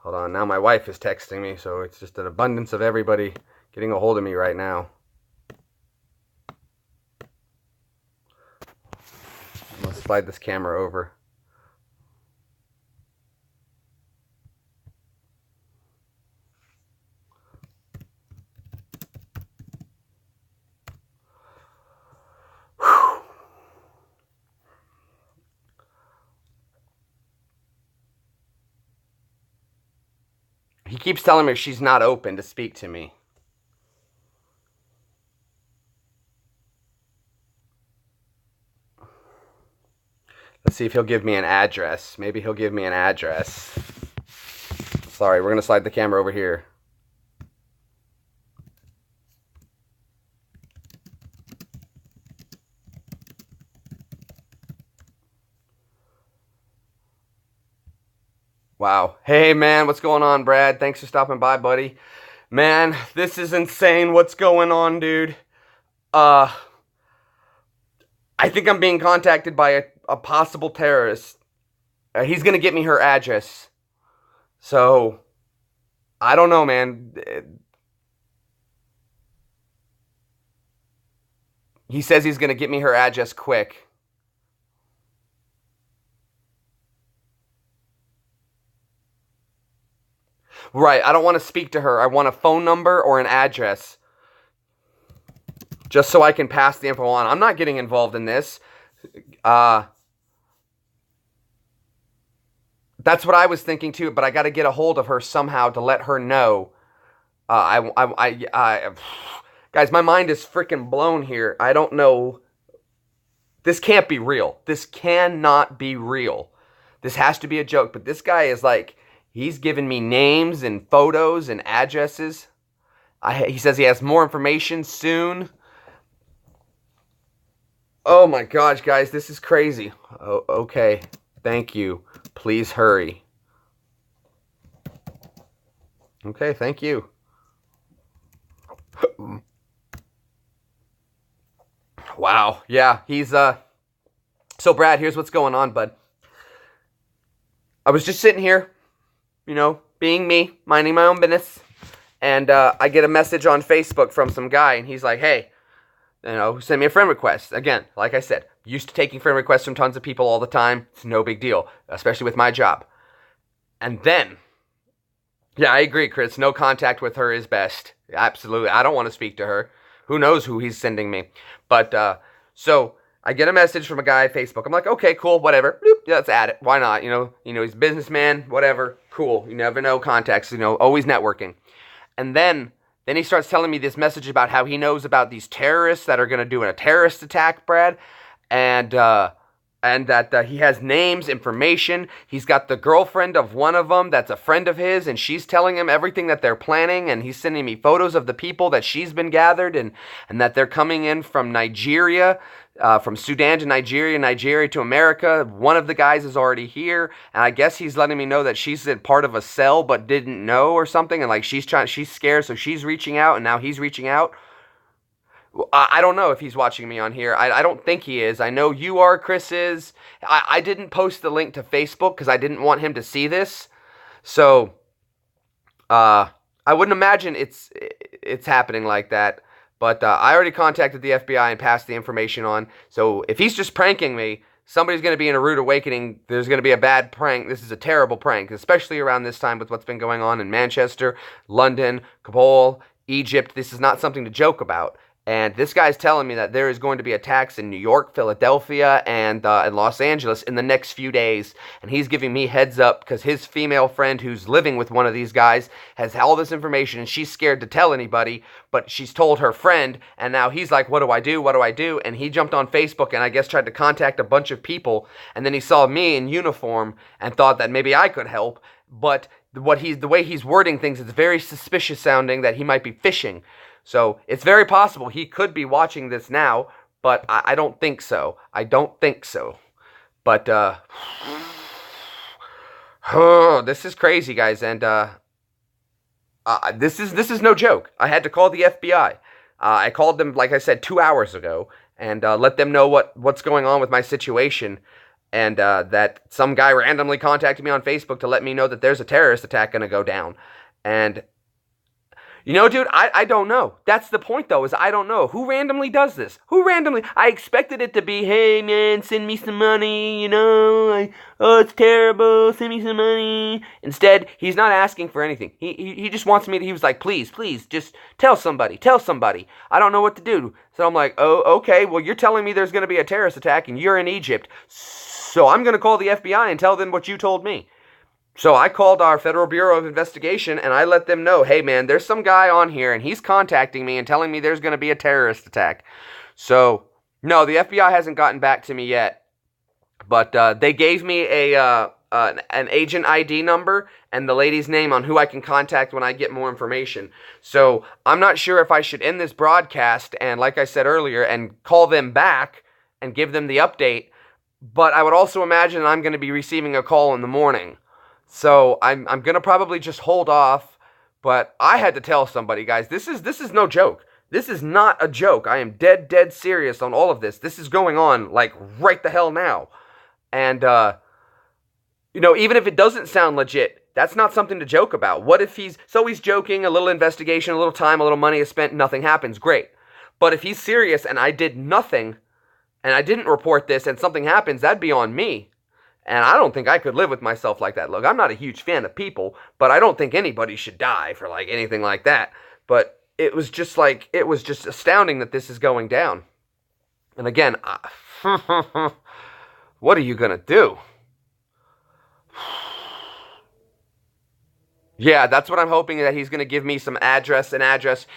[SPEAKER 1] Hold on, now my wife is texting me, so it's just an abundance of everybody getting a hold of me right now. I'm going to slide this camera over. He keeps telling me she's not open to speak to me. Let's see if he'll give me an address. Maybe he'll give me an address. Sorry, we're going to slide the camera over here. Wow. Hey, man, what's going on, Brad? Thanks for stopping by, buddy. Man, this is insane. What's going on, dude? I think I'm being contacted by a possible terrorist. He's going to get me her address. So, I don't know, man. He says he's going to get me her address quick. Right, I don't want to speak to her. I want a phone number or an address. Just so I can pass the info on. I'm not getting involved in this. That's what I was thinking too, but I got to get a hold of her somehow to let her know. Guys, my mind is freaking blown here. I don't know. This can't be real. This cannot be real. This has to be a joke, but this guy is like, he's given me names and photos and addresses. He says he has more information soon. Oh my gosh, guys, this is crazy. Oh, okay, thank you. Please hurry. Okay, thank you. Wow, yeah, he's, So, Brad, here's what's going on, bud. I was just sitting here, you know, being me, minding my own business, and I get a message on Facebook from some guy, and he's like, hey, you know, send me a friend request. Again, like I said, used to taking friend requests from tons of people all the time. It's no big deal, especially with my job. And then, yeah, I agree, Chris. No contact with her is best. Absolutely. I don't want to speak to her. Who knows who he's sending me. But, so I get a message from a guy on Facebook. I'm like, okay, cool, whatever. Bloop, yeah, let's add it. Why not? You know, he's a businessman, whatever. Cool. You never know contacts, always networking. And then he starts telling me this message about how he knows about these terrorists that are going to do a terrorist attack, Brad. And and that he has names, information. He's got the girlfriend of one of them that's a friend of his, and she's telling him everything that they're planning, and he's sending me photos of the people that she's been gathered, and that they're coming in from Nigeria, from Sudan to Nigeria, Nigeria to America. One of the guys is already here, and I guess he's letting me know that she's in part of a cell but didn't know or something, and like she's scared, so she's reaching out, and now he's reaching out. I don't know if he's watching me on here. I don't think he is. I know you are, Chris is. I didn't post the link to Facebook because I didn't want him to see this. So, I wouldn't imagine it's happening like that. But I already contacted the FBI and passed the information on. So if he's just pranking me, somebody's going to be in a rude awakening. There's going to be a bad prank. This is a terrible prank, especially around this time with what's been going on in Manchester, London, Kabul, Egypt. This is not something to joke about. And this guy's telling me that there is going to be attacks in New York, Philadelphia, and Los Angeles in the next few days. And he's giving me heads up because his female friend who's living with one of these guys has all this information, and she's scared to tell anybody, but she's told her friend, and now he's like, what do I do? What do I do? And he jumped on Facebook and I guess tried to contact a bunch of people, and then he saw me in uniform and thought that maybe I could help, but the way he's wording things, it's very suspicious sounding that he might be phishing. So it's very possible he could be watching this now, but I don't think so. I don't think so. But this is crazy, guys, and this is no joke. I had to call the FBI. I called them, like I said, 2 hours ago, and let them know what's going on with my situation, and that some guy randomly contacted me on Facebook to let me know that there's a terrorist attack going to go down, and you know, dude, I don't know. That's the point, though, is I don't know. Who randomly does this? Who randomly? I expected it to be, hey, man, send me some money, you know, oh, it's terrible, send me some money. Instead, he's not asking for anything. He just wants me to, he was like, please, just tell somebody. I don't know what to do. So I'm like, oh, okay, well, you're telling me there's going to be a terrorist attack and you're in Egypt, so I'm going to call the FBI and tell them what you told me. So I called our Federal Bureau of Investigation, and I let them know, hey, man, there's some guy on here, and he's contacting me and telling me there's going to be a terrorist attack. So, no, the FBI hasn't gotten back to me yet. But they gave me an agent ID number and the lady's name on who I can contact when I get more information. So I'm not sure if I should end this broadcast and, like I said earlier, and call them back and give them the update. But I would also imagine I'm going to be receiving a call in the morning. So I'm going to probably just hold off, but I had to tell somebody, guys, this is no joke. This is not a joke. I am dead serious on all of this. This is going on, like, right the hell now. And, you know, even if it doesn't sound legit, that's not something to joke about. What if he's joking, a little investigation, a little time, a little money is spent, nothing happens, great. But if he's serious and I did nothing, and I didn't report this, and something happens, that'd be on me. And I don't think I could live with myself like that. Look, I'm not a huge fan of people, but I don't think anybody should die for, like, anything like that. But it was just astounding that this is going down. And again, what are you going to do? Yeah, that's what I'm hoping, that he's going to give me an address.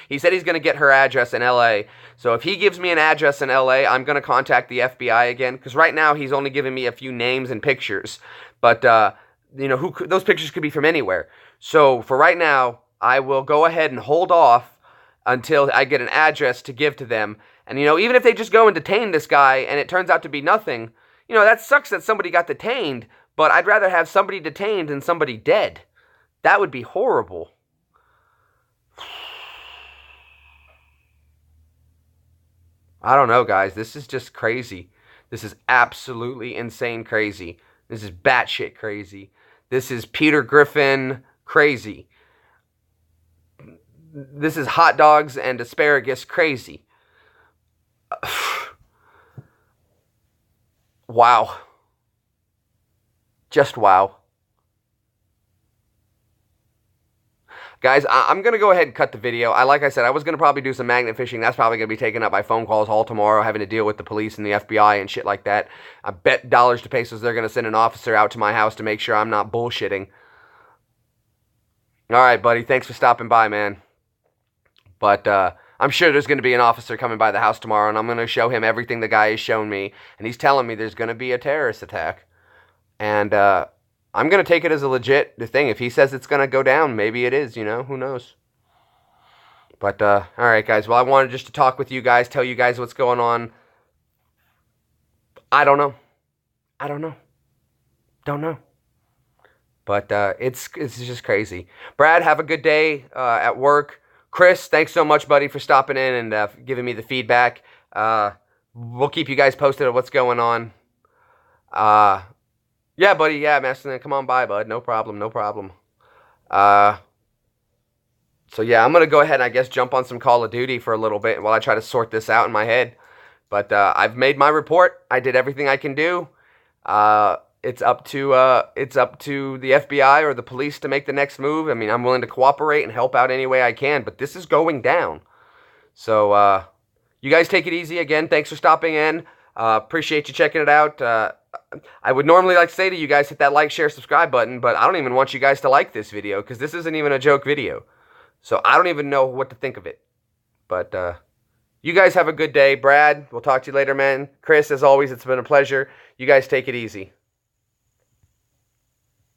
[SPEAKER 1] He said he's going to get her address in L.A. So if he gives me an address in L.A., I'm going to contact the FBI again. Because right now, he's only giving me a few names and pictures. But, you know, those pictures could be from anywhere. So for right now, I will go ahead and hold off until I get an address to give to them. And, you know, even if they just go and detain this guy and it turns out to be nothing, you know, that sucks that somebody got detained. But I'd rather have somebody detained than somebody dead. That would be horrible. I don't know, guys. This is just crazy. This is absolutely insane crazy. This is batshit crazy. This is Peter Griffin crazy. This is hot dogs and asparagus crazy. Wow. Just wow. Guys, I'm going to go ahead and cut the video. Like I said, I was going to probably do some magnet fishing. That's probably going to be taken up by phone calls all tomorrow, having to deal with the police and the FBI and shit like that. I bet dollars to pesos they're going to send an officer out to my house to make sure I'm not bullshitting. All right, buddy. Thanks for stopping by, man. But I'm I'm sure there's going to be an officer coming by the house tomorrow, and I'm going to show him everything the guy has shown me, and he's telling me there's going to be a terrorist attack. And I'm going to take it as a legit thing. If he says it's going to go down, maybe it is, who knows. But, all right, guys. Well, I wanted just to talk with you guys, tell you guys what's going on. I don't know. Don't know. But it's just crazy. Brad, have a good day at work. Chris, thanks so much, buddy, for stopping in and giving me the feedback. We'll keep you guys posted on what's going on. Yeah, buddy. Yeah, Master, come on by, bud. No problem. So yeah, I'm going to go ahead and I guess jump on some Call of Duty for a little bit while I try to sort this out in my head. But I've made my report. I did everything I can do. It's up to the FBI or the police to make the next move. I mean, I'm willing to cooperate and help out any way I can, but this is going down. So you guys take it easy. Again, thanks for stopping in. Appreciate you checking it out. I would normally like to say to you guys, hit that like, share, subscribe button, but I don't even want you guys to like this video because this isn't even a joke video. So I don't even know what to think of it. But you guys have a good day. Brad, we'll talk to you later, man. Chris, as always, it's been a pleasure. You guys take it easy.